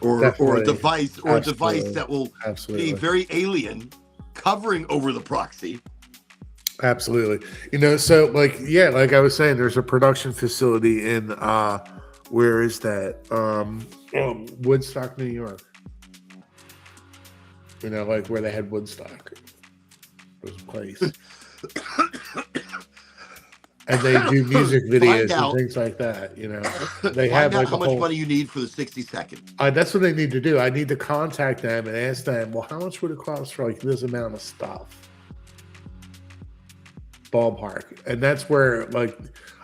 or Definitely. a device Absolutely. that will Absolutely. be very alien, covering over the proxy. Absolutely. You know, so like I was saying, there's a production facility in where is that? Woodstock, New York. You know, like where they had Woodstock. There's a place. And they do music videos out. and things like that, you know. They Find have out like how a much whole, money you need for the 60-second. that's what they need to do. I need to contact them and ask them, well, how much would it cost for like this amount of stuff? Ballpark. And that's where like,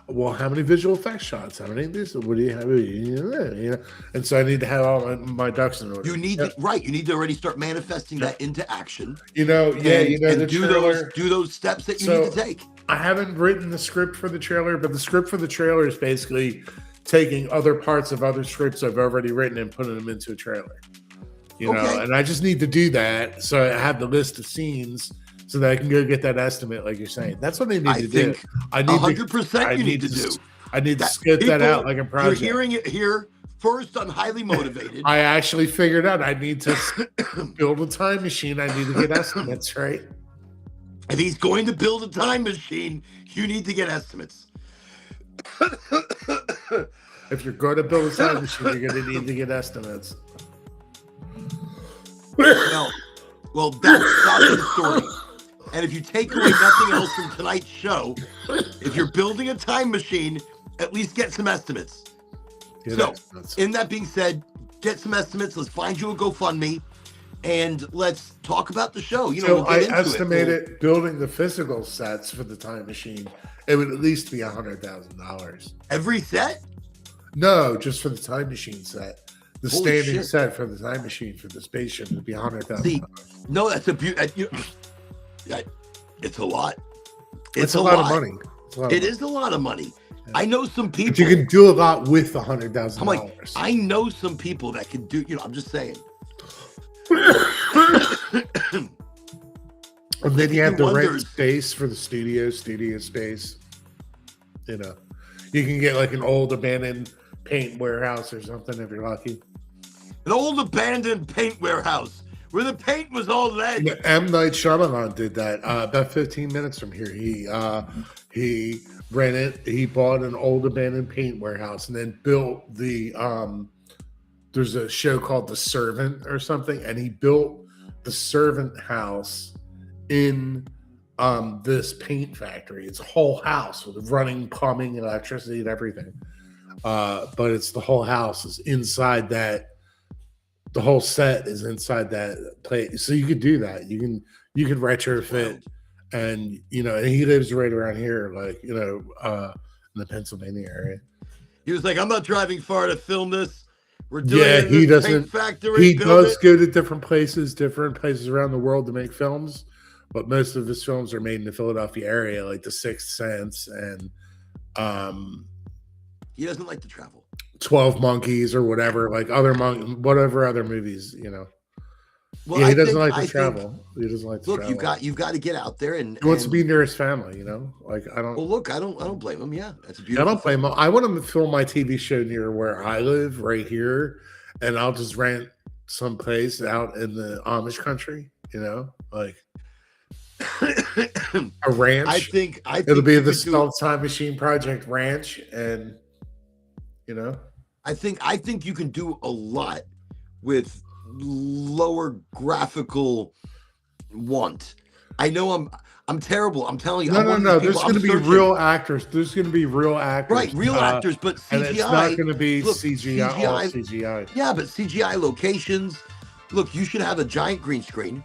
well, how many visual effects shots? How many of this? What do you have? You know? And so I need to have all my ducks in order. You need to You need to already start manifesting that into action. You know, and the trailer. do those steps that you So- need to take. I haven't written the script for the trailer, but the script for the trailer is basically taking other parts of other scripts I've already written and putting them into a trailer. You know, Okay. and I just need to do that so I have the list of scenes so that I can go get that estimate, like you're saying. That's what I need I to think do. I need 100% you need to do. I need to That- scope that people, out like a project. You're hearing it here first on Highly Motivated. I actually figured out I need to build a time machine. I need to get estimates, right? If he's going to build a time machine, you need to get estimates. If you're going to build a time machine, you're going to need to get estimates. Well, that's the story. And if you take away nothing else from tonight's show, if you're building a time machine, at least get some estimates. So, in that being said, get some estimates. Let's find you a GoFundMe, and let's talk about the show. You know, so I estimated building the physical sets for the time machine, it would at least be $100,000. Every set? No, just for the time machine set. The Holy standing shit. set for the time machine for the spaceship would be $100,000. See, no, that's a beauty. It's a lot. It's a lot of money. It is a lot of money. Yeah. I know some people. But you can do a lot with $100,000. I'm like, I know some people that can do. You know, I'm just saying. And then you have to rent space for the studio space. You know, you can get like an old abandoned paint warehouse or something if you're lucky. An old abandoned paint warehouse where the paint was all lead. Yeah, M. Night Shyamalan did that about 15 minutes from here. He bought an old abandoned paint warehouse and then built the there's a show called The Servant or something, and he built the servant house in this paint factory. It's a whole house with running plumbing, electricity, and everything. But it's the whole house is inside that. The whole set is inside that place, so you could do that. You can retrofit, and you know. And he lives right around here, like in the Pennsylvania area. He was like, "I'm not driving far to film this. We're doing it in this paint factory." He does go to different places around the world to make films, but most of his films are made in the Philadelphia area, like The Sixth Sense and he doesn't like to travel. 12 Monkeys or whatever, like whatever other movies, you know. Well, yeah, he doesn't like to travel. He doesn't like to travel. Look, you've got to get out there and he wants to be near his family, you know. Like I don't. Well, look, I don't blame him. Yeah, that's a beautiful. I don't blame him. I want him to film my TV show near where I live, right here, and I'll just rent some place out in the Amish country, you know, like a ranch. I think it'll be the Stealth Time Machine Project Ranch, and you know. I think you can do a lot with lower graphical want. I know I'm terrible. I'm telling you. No. There's going to be real actors. There's going to be real actors. Right, real actors, but CGI. And it's not going to be CGI. All CGI. Yeah, but CGI locations. Look, you should have a giant green screen,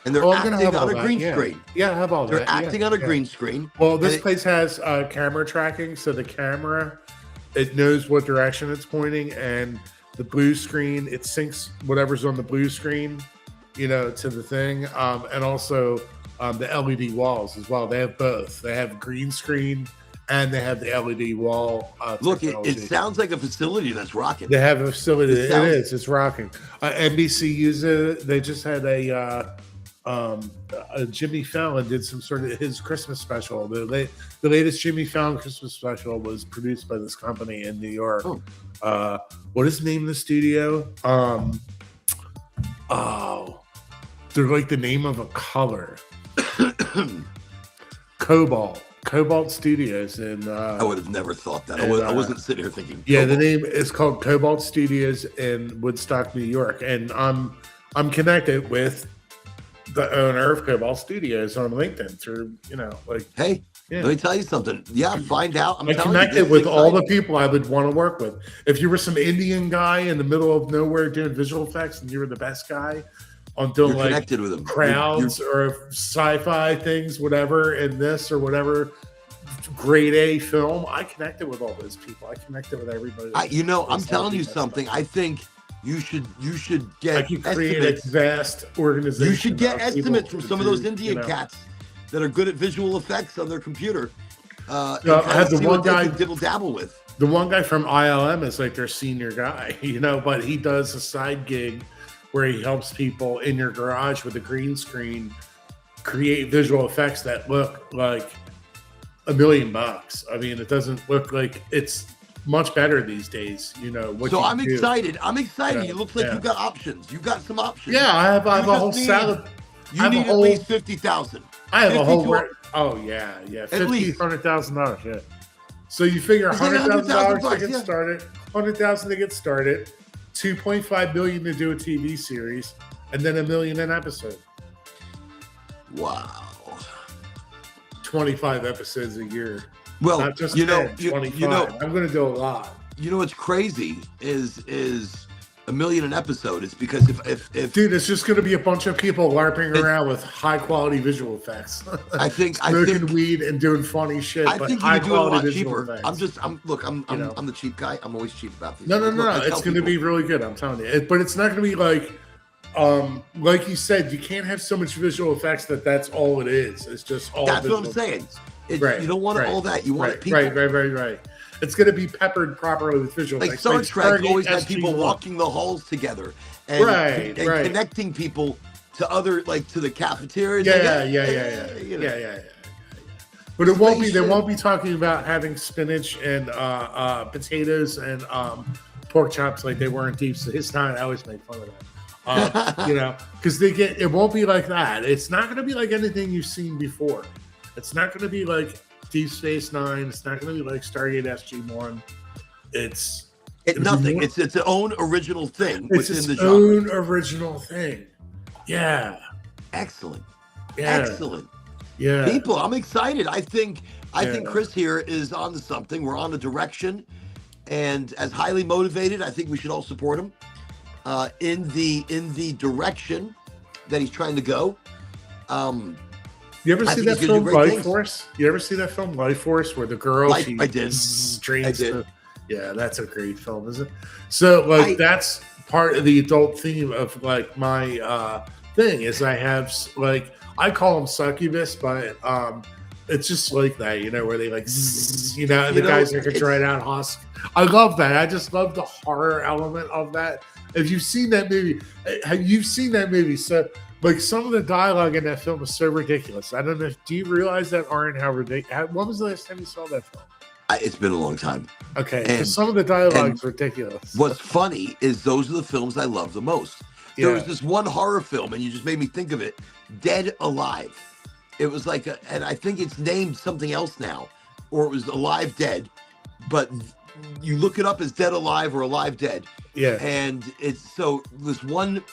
and they're acting on a green screen. Yeah, I have all that. They're acting on a green screen. Well, this place has camera tracking, so the camera. It knows what direction it's pointing, and the blue screen, it syncs whatever's on the blue screen, you know, to the thing. And also the LED walls as well. They have both. They have green screen and they have the LED wall. Look, it sounds like a facility that's rocking. They have a facility. It's rocking. NBC uses it. They just had a Jimmy Fallon did some sort of his Christmas special. The latest Jimmy Fallon Christmas special was produced by this company in New York. What is the name of the studio? They're like the name of a color. Cobalt Studios, and I would have never thought that. I wasn't sitting here thinking. Yeah, Cobalt. The name is called Cobalt Studios in Woodstock, New York, and I'm connected with the owner of Cobalt Studios on LinkedIn through, you know, like, hey, let me tell you something. Yeah, find out. I'm connected with all the people I would want to work with. If you were some Indian guy in the middle of nowhere doing visual effects and you were the best guy on doing like connected with them. Crowds or sci-fi things, whatever, in this or whatever grade A film, I connected with all those people. I connected with everybody. I'm telling you something. I think you should get. I can create estimates. A vast organization. You should get estimates from some of those Indian cats that are good at visual effects on their computer. I had the one guy dibble dabble with. The one guy from ILM is like their senior guy, you know, but he does a side gig where he helps people in your garage with a green screen create visual effects that look like $1 million. I mean, it doesn't look like it's much better these days, you know. So I'm excited. It looks like you've got options. You've got some options. Yeah, I have a whole salad. You need at least 50,000. I have a whole. Oh yeah, $100,000. Yeah. So you figure It's like $100,000 to $100,000, get yeah. started, 100,000 to get started, 2.5 million to do a TV series, and then $1 million an episode. Wow. 25 episodes a year. Well, Not just you know, 10, 25. you know, I'm going to do a lot. you know what's crazy is $1 million an episode. It's because if Dude, it's just going to be a bunch of people LARPing around with high quality visual effects. I think Smoking weed and doing funny shit. I but think you high can do it a lot quality visual cheaper. effects. I'm the cheap guy. I'm always cheap about these. No. I tell It's going to people, be really good. I'm telling you. But it's not going to be like you said, you can't have so much visual effects that's all it is. It's just all. That's what I'm visual saying. effects. You don't want all that. You want people. Right. It's going to be peppered properly with visual Like effects. Star Trek Stargate always had people SG-1. walking the halls together and connecting people to other, like to the cafeteria. Yeah. But it won't be. They won't be talking about having spinach and potatoes and pork chops like they were in Deep Space Nine. I always make fun of that. Because it won't be like that. It's not going to be like anything you've seen before. It's not going to be like Deep Space Nine. It's not going to be like Stargate SG-1. It's nothing. It's its own original thing within the genre. Own original thing. Yeah. Excellent. Yeah. Excellent. Yeah. People, I'm excited. I think Chris here is on to something. We're on a direction, and as highly motivated, I think we should all support him in the direction that he's trying to go. You ever see that film Life Force? You ever see that film Life Force where the girl I did. dreams? Yeah, that's a great film, isn't it? So that's part of the adult theme of like my thing is I have like I call them succubus, but it's just like that, where they like and the guys like a dried out husk. I love that. I just love the horror element of that. If you've seen that movie, so like some of the dialogue in that film is so ridiculous. I don't know. Do you realize that, Aaron? How ridiculous? When was the last time you saw that film? It's been a long time. Okay, because some of the dialogue is ridiculous. What's funny is those are the films I love the most. There was this one horror film, and you just made me think of it, Dead Alive. It was like, and I think it's named something else now, or it was Alive Dead, but you look it up as Dead Alive or Alive Dead. Yeah. And it's so this one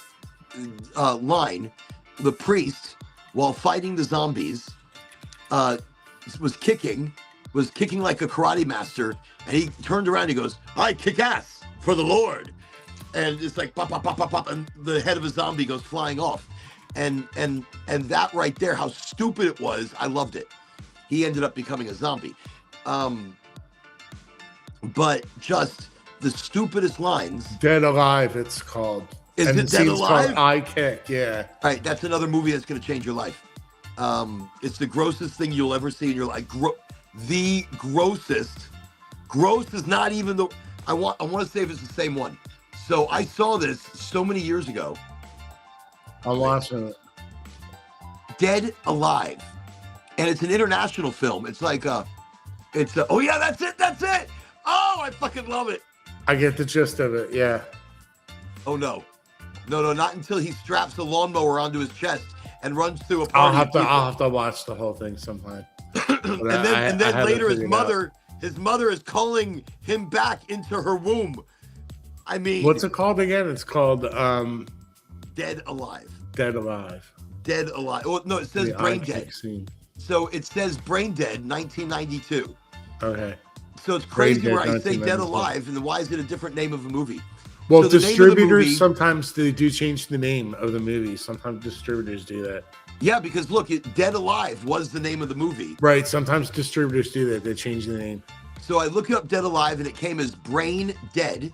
line, the priest, while fighting the zombies, was kicking like a karate master, and he turned around and he goes, "I kick ass for the Lord." And it's like pop, pop, pop, pop, pop, and the head of a zombie goes flying off. And that right there, how stupid it was, I loved it. He ended up becoming a zombie. But just the stupidest lines. Dead Alive, it's called. Is it Dead Alive? Called I Kick, yeah. All right, that's another movie that's going to change your life. It's the grossest thing you'll ever see in your life. The grossest. Gross is not even the. I want to say if it's the same one. So I saw this so many years ago. I'm watching it. Dead Alive, and it's an international film. It's like oh yeah, that's it. Oh, I fucking love it. I get the gist of it. Yeah. Oh no, not until he straps a lawnmower onto his chest and runs through a party. I'll have to watch the whole thing sometime. and then later his mother is calling him back into her womb. I mean, what's it called again? It's called Dead Alive. Dead Alive. Dead Alive. Oh no, it says Brain Dead. So it says Brain Dead 1992. Okay. So it's crazy where I say Dead Alive, and then why is it a different name of a movie? Well, so distributors sometimes they do change the name of the movie. Sometimes distributors do that. Yeah, because look, Dead Alive was the name of the movie. Right. Sometimes distributors do that. They change the name. So I looked up Dead Alive, and it came as Brain Dead.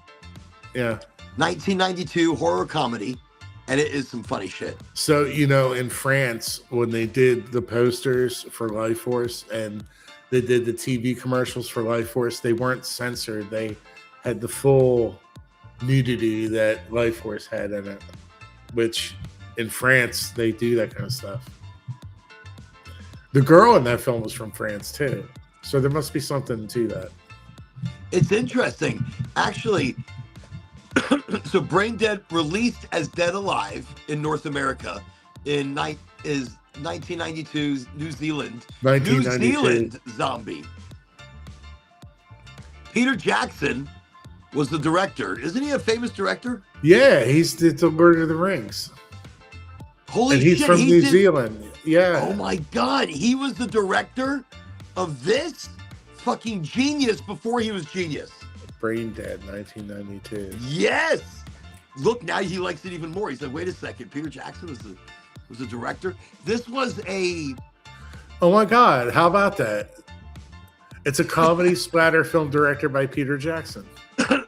Yeah. 1992 horror comedy, and it is some funny shit. So, in France, when they did the posters for Life Force and they did the TV commercials for Life Force, they weren't censored. They had the full nudity that Life Force had in it, which in France, they do that kind of stuff. The girl in that film was from France, too. So there must be something to that. It's interesting. Actually, so Brain Dead released as Dead Alive in North America is 1992's New Zealand. 1992. New Zealand zombie. Peter Jackson was the director. Isn't he a famous director? Yeah, he's the Lord of the Rings. Holy and he's shit! from New Zealand. Yeah. Oh my god, he was the director of this? Fucking genius before he was genius. Brain Dead, 1992. Yes. Look, now he likes it even more. He's like, wait a second, Peter Jackson was the director. This was a. Oh my god, how about that? It's a comedy splatter film directed by Peter Jackson.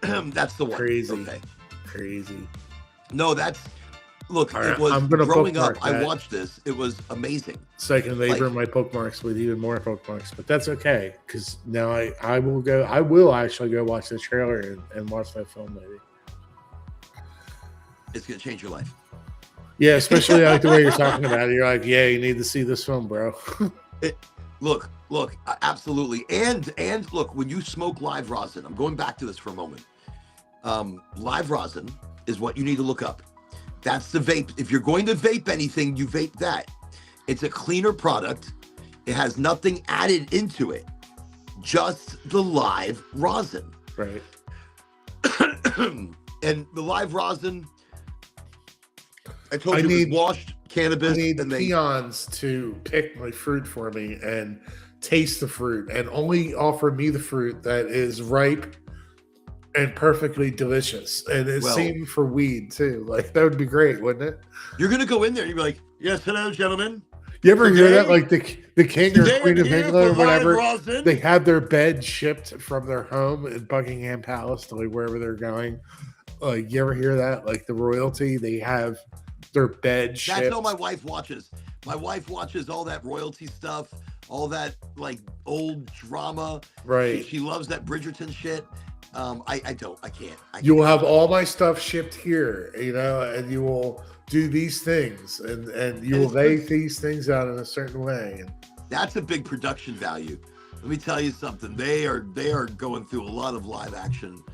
That's the one. Crazy. Okay. Crazy. No, that's. Look, All it right, was I'm gonna growing up. bookmark that. I watched this. It was amazing. So I can labor my bookmarks with even more bookmarks, but that's okay because now I will actually go watch the trailer and watch that film maybe. It's gonna change your life. Yeah, especially like the way you're talking about it. You're like, yeah, you need to see this film, bro. Look, absolutely. And look, when you smoke live rosin, I'm going back to this for a moment. Live rosin is what you need to look up. That's the vape. If you're going to vape anything, you vape that. It's a cleaner product. It has nothing added into it. Just the live rosin. Right. And the live rosin, I told you, it was washed cannabis. I need and peons to pick my fruit for me and taste the fruit and only offer me the fruit that is ripe and perfectly delicious. And it's same for weed too. Like that would be great, wouldn't it? You're gonna go in there and you'd be like, yes, hello, gentlemen. You ever hear that? Like the king or queen of England or whatever, rosin. they have their bed shipped from their home in Buckingham Palace to like wherever they're going. Like you ever hear that? Like the royalty, they have their bed shipped. That's all my wife watches. My wife watches all that royalty stuff, all that like old drama. Right. She loves that Bridgerton shit. I can't. You will have all my stuff shipped here, you know, and you will do these things and you will lay these things out in a certain way. And that's a big production value. Let me tell you something. They are going through a lot of live action.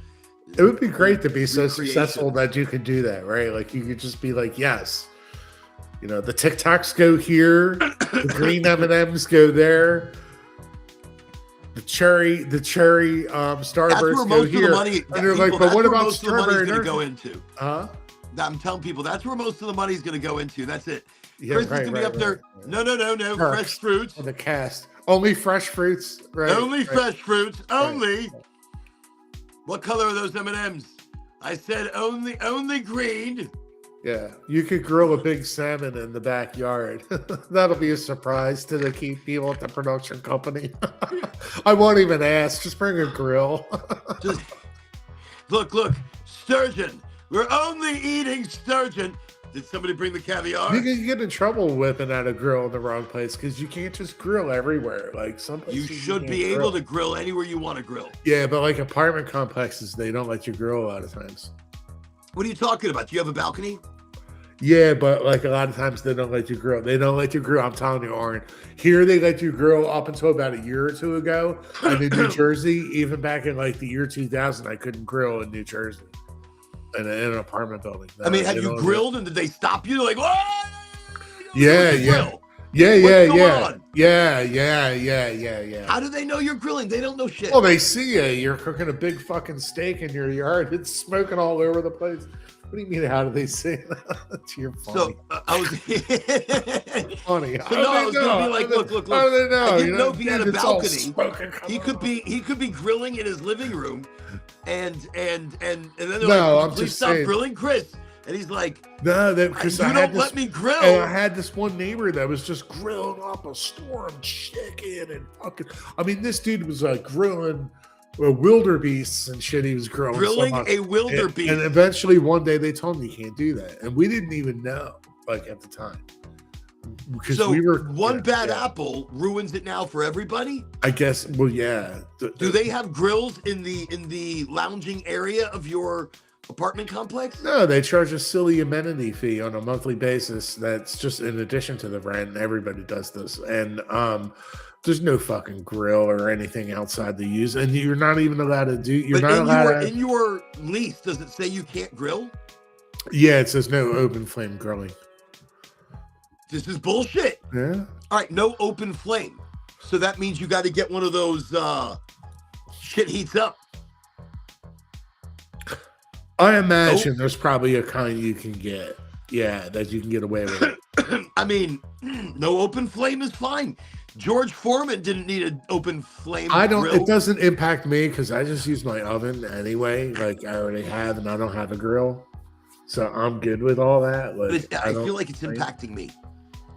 It would be great to be so successful that you could do that, right? Like you could just be like, yes, you know, the TikToks go here, the green M&Ms go there. The cherry Starburst go here. And they're like, but what about strawberry? Going to go into? Huh? I'm telling people that's where most of the money is going to go into. That's it. Yeah, Chris is going to be up there. No. Fresh fruits. On the cast. Only fresh fruits. Right. Only fresh fruits. Only. What color are those M&Ms? I said only green. Yeah, you could grill a big salmon in the backyard. That'll be a surprise to the key people at the production company. I won't even ask. Just bring a grill. Just, look, sturgeon. We're only eating sturgeon. Did somebody bring the caviar? You can get in trouble whipping out a grill in the wrong place because you can't just grill everywhere. Like some places you should be able to grill anywhere you want to grill. Yeah, but like apartment complexes, they don't let you grill a lot of times. What are you talking about? Do you have a balcony? Yeah, but like a lot of times they don't let you grill. They don't let you grill. I'm telling you, Oren. Here they let you grill up until about a year or two ago. And in New Jersey, even back in like the year 2000, I couldn't grill in New Jersey in an apartment building. No, I mean, had you grilled and did they stop you? Like, whoa! Yeah. How do they know you're grilling? They don't know shit. Well, they see you. You're cooking a big fucking steak in your yard. It's smoking all over the place. What do you mean? How do they say that? You're funny. So I was funny. So no, I was gonna be like, look. How do they know? I didn't know if he had a balcony. He He could be grilling in his living room, and then they're no, like, I'm please just stop saying. grilling, Chris. And he's like, no, because you don't let me grill. And I had this one neighbor that was just grilling up a storm chicken and fucking. I mean, this dude was like grilling wildebeests and shit. He was grilling a wildebeest. And eventually one day they told me you can't do that, and we didn't even know like at the time. Because so we were one bad apple ruins it now for everybody. I guess. Well, yeah. Do they have grills in the lounging area of your apartment complex? No, they charge a silly amenity fee on a monthly basis. That's just in addition to the rent. And everybody does this, and there's no fucking grill or anything outside the use, and you're not even allowed to do. You're not allowed. In your lease, does it say you can't grill? Yeah, it says no open flame grilling. This is bullshit. Yeah. All right, no open flame. So that means you got to get one of those shit heats up. I imagine there's probably a kind you can get. Yeah, that you can get away with it. I mean, no open flame is fine. George Foreman didn't need an open flame grill. It doesn't impact me because I just use my oven anyway. Like I already have, and I don't have a grill. So I'm good with all that. Like, I feel like it's impacting me.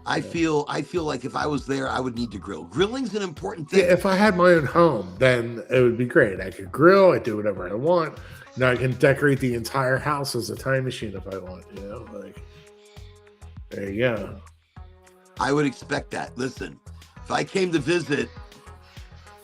I feel like if I was there, I would need to grill. Grilling's an important thing. Yeah, if I had my own home, then it would be great. I could grill. I do whatever I want. I can decorate the entire house as a time machine if I want. Like there you go. I would expect that. Listen, if I came to visit,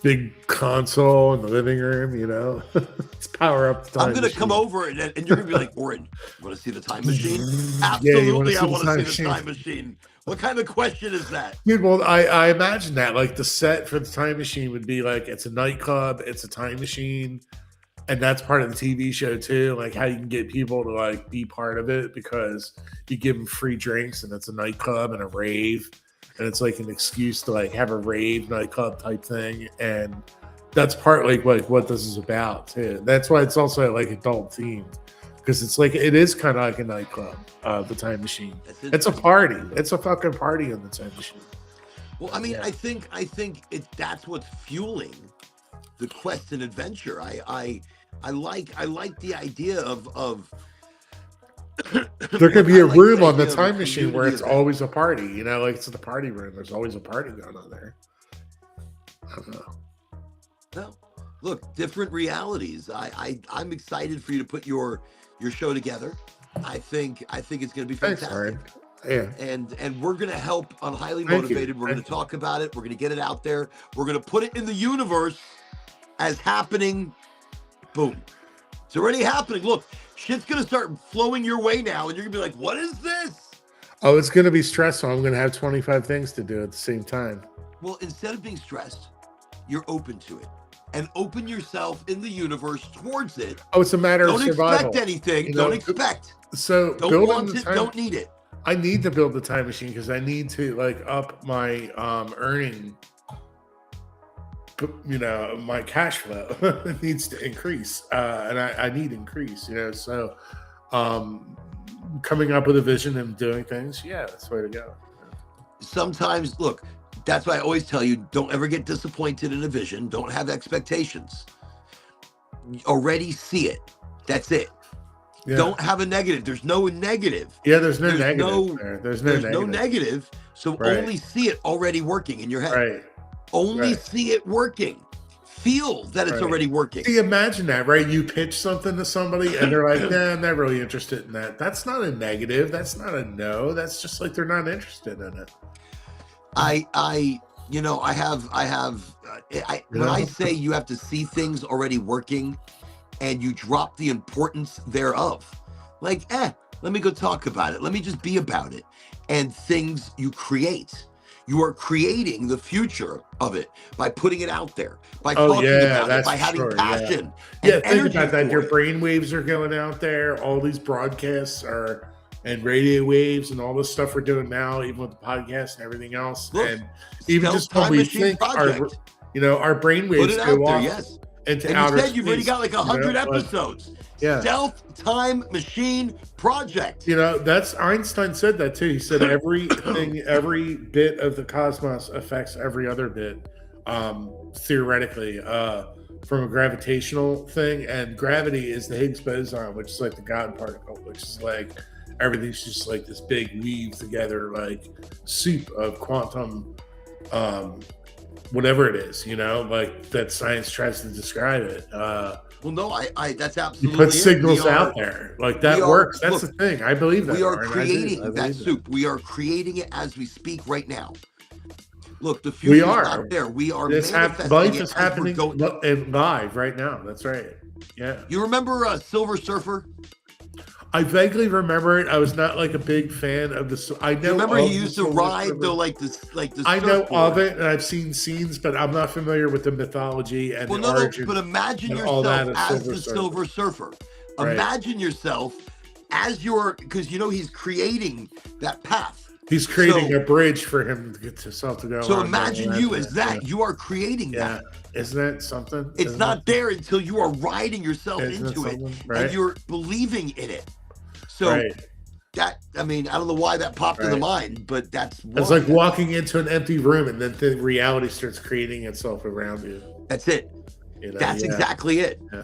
big console in the living room, let's power up the time I'm going to come over and you're going to be like, Oren, you want to see the time machine? Yeah, Absolutely, I want to see the time machine. What kind of question is that? Dude, well, I imagine that. Like, the set for the time machine would be like, it's a nightclub, it's a time machine, and that's part of the TV show, too. Like, how you can get people to, like, be part of it because you give them free drinks, and it's a nightclub and a rave. And it's like an excuse to like have a rave nightclub type thing. And that's partly like what this is about too. That's why it's also like adult themed because it's like, it is kind of like a nightclub, the time machine. It's a party. It's a fucking party on the time machine. Well, I mean, yeah. I think that's what's fueling the quest and adventure. I like the idea of there could be a room on the time machine where it's always a party, like it's the party room. There's always a party going on there. I don't know. No, look, different realities. I'm excited for you to put your show together. I think it's going to be fantastic. Yeah. And we're going to help on Highly Motivated. We're going to talk about it. We're going to get it out there. We're going to put it in the universe as happening. Boom. It's already happening. Look. Shit's going to start flowing your way now, and you're going to be like, what is this? Oh, it's going to be stressful. I'm going to have 25 things to do at the same time. Well, instead of being stressed, you're open to it. And open yourself in the universe towards it. Oh, it's a matter of survival. Don't expect anything. Don't expect. So don't want it. Don't need it. I need to build the time machine because I need to like up my earning. My cash flow needs to increase, and I need increase, so coming up with a vision and doing things, that's the way to go. Sometimes, look, that's why I always tell you, don't ever get disappointed in a vision. Don't have expectations. Already see it. That's it. Yeah. Don't have a negative. There's no negative. Yeah, there's no negative. There's no negative. So only see it already working in your head. Right. Only see it working. Feel that it's already working. See, imagine that, right? You pitch something to somebody and they're like, nah, I'm not really interested in that. That's not a negative. That's not a no. That's just like they're not interested in it. When I say you have to see things already working and you drop the importance thereof, like, let me go talk about it. Let me just be about it. And things you create. You are creating the future of it by putting it out there, by talking about it, by having passion. Yeah, think about that. Your brain waves are going out there. All these broadcasts and radio waves and all this stuff we're doing now, even with the podcast and everything else. Look, and even just when we think our brain waves go off. Yes. Into and outer you said you've already got like 100 episodes. Stealth Time Machine Project. That's Einstein said that too. He said every bit of the cosmos affects every other bit, theoretically, from a gravitational thing. And gravity is the Higgs boson, which is like the God particle, which is like everything's just like this big weave together, like soup of quantum, whatever it is, like that science tries to describe it. Well, no, I that's absolutely. You put signals out there like that works. That's the thing. I believe that. We are creating that soup. We are creating it as we speak right now. Look, the future is not there. We are manifesting life is happening live right now. That's right. Yeah. You remember Silver Surfer? I vaguely remember it. I was not like a big fan of the. I know. Remember he used to ride though, like this. I know of it, and I've seen scenes, but I'm not familiar with the mythology and the origin. But imagine yourself as the Silver Surfer. Imagine yourself as because he's creating that path. He's creating So- a bridge for him to get himself to go. So on imagine going you after as it. that. You are creating Yeah. that. Isn't that something? It's Isn't not it? there until you are riding yourself Isn't into it, something? Right. and you're believing in it. So Right. that, I mean, I don't know why that popped in the Right. mind, but that's why. It's like walking into an empty room and then the reality starts creating itself around you. That's it. You know? That's exactly it. Yeah,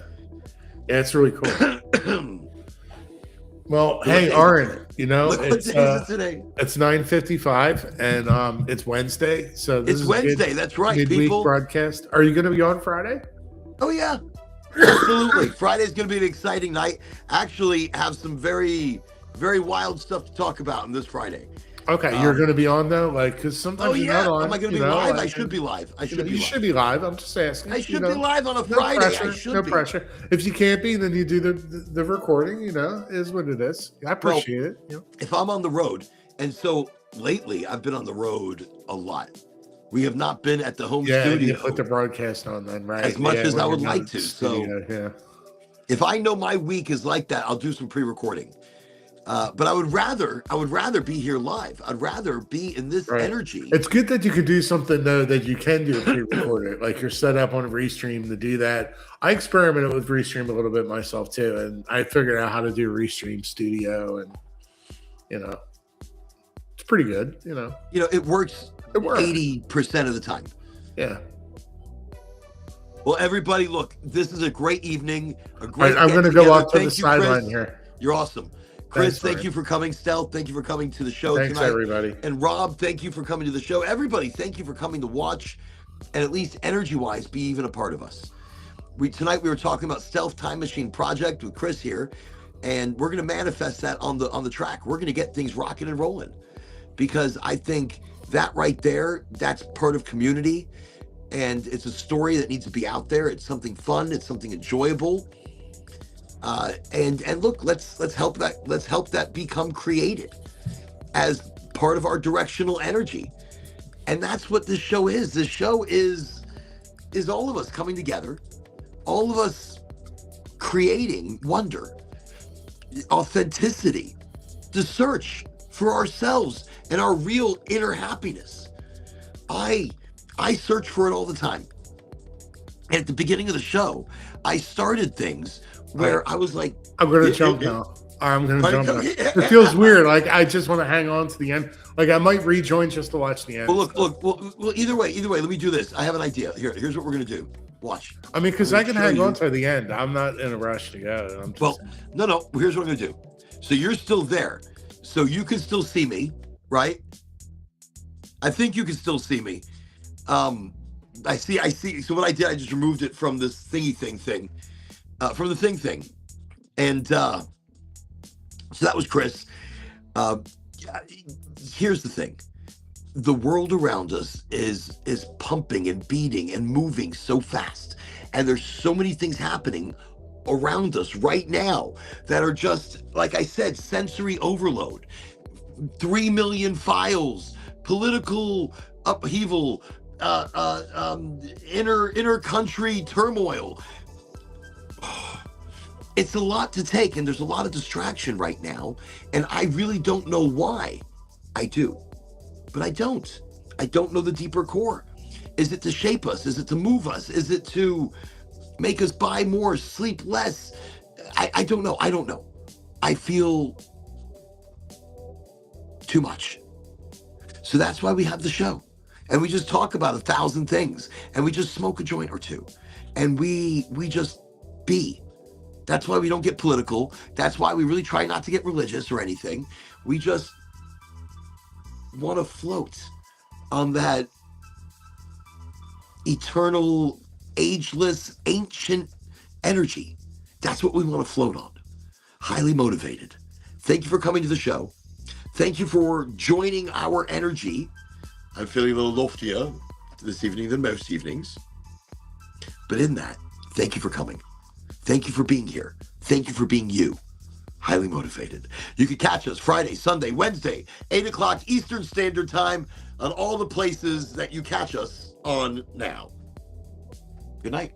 it's really cool. Well, Look hey, what day- Aaron, you know, Look what it's day is it today? it's 9:55 and it's Wednesday, so this It's is Wednesday. a good That's right, midweek people. broadcast. Are you going to be on Friday? Oh yeah, absolutely. Friday's going to be an exciting night. Actually, have some very, very wild stuff to talk about on this Friday. Okay, you're going to be on though, like because sometimes Oh you're yeah, not on. am I going to be live? I should be live. I should be You live. should be live. I'm just asking. I should be live on a No Friday. pressure. I should No be. pressure. If you can't be, then you do the recording. You know, is what it is. I appreciate it. You know? If I'm on the road, and so lately I've been on the road a lot. We have not been at the home Yeah, you studio put the broadcast on then, right? as much as when I you're would not like in to. the So studio, yeah. if I know my week is like that, I'll do some pre-recording. But I would rather be here live. I'd rather be in this Right. energy. It's good that you can do something though that you can do pre-recorded, like you're set up on a Restream to do that. I experimented with Restream a little bit myself too, and I figured out how to do Restream Studio, and you know, it's pretty good. You know, It works it works. 80% of the time. Yeah. Well, everybody, look, this is a great evening. A All great. right, I'm going to get-together. go up to Thank the you, Chris. sideline here. You're awesome. Chris, Thanks, thank Brian. you for coming. Stealth, thank you for coming to the show Thanks, tonight. everybody. And Rob, thank you for coming to the show. Everybody, thank you for coming to watch and at least energy-wise be even a part of us. Tonight we were talking about Stealth Time Machine Project with Chris here, and we're going to manifest that on the track. We're going to get things rocking and rolling because I think that right there, that's part of community, and it's a story that needs to be out there. It's something fun. It's something enjoyable. And look, let's help that become created as part of our directional energy. And that's what this show is. This show is all of us coming together, all of us creating wonder, authenticity, the search for ourselves and our real inner happiness. I search for it all the time. And at the beginning of the show, I started things where I was like, I'm going to jump now. I'm going to Pardon? jump now. It feels weird. Like I just want to hang on to the end. Like I might rejoin just to watch the end. Well, look. Well, either way, let me do this. I have an idea. Here's what we're gonna do. Watch. I mean, because I'm I gonna can show hang you- on to the end. I'm not in a rush to go. I'm just, Well, no. Here's what I'm gonna do. So you're still there, so you can still see me, right? I think you can still see me. I see. So what I did, I just removed it from this thingy thing, from the thing, and so that was Chris. Here's the thing. The world around us is pumping and beating and moving so fast, and there's so many things happening around us right now that are just, like I said, sensory overload. 3 million files, political upheaval, inner country turmoil. It's a lot to take, and there's a lot of distraction right now, and I really don't know why. I do, but I don't. I don't know the deeper core. Is it to shape us? Is it to move us? Is it to make us buy more, sleep less? I don't know. I don't know. I feel too much. So that's why we have the show. And we just talk about 1,000 things, and we just smoke a joint or two, and we just be. That's why we don't get political. That's why we really try not to get religious or anything. We just want to float on that eternal, ageless, ancient energy. That's what we want to float on. Highly motivated. Thank you for coming to the show. Thank you for joining our energy. I'm feeling a little loftier this evening than most evenings. But in that, thank you for coming. Thank you for being here. Thank you for being you. Highly motivated. You can catch us Friday, Sunday, Wednesday, 8 o'clock Eastern Standard Time on all the places that you catch us on now. Good night.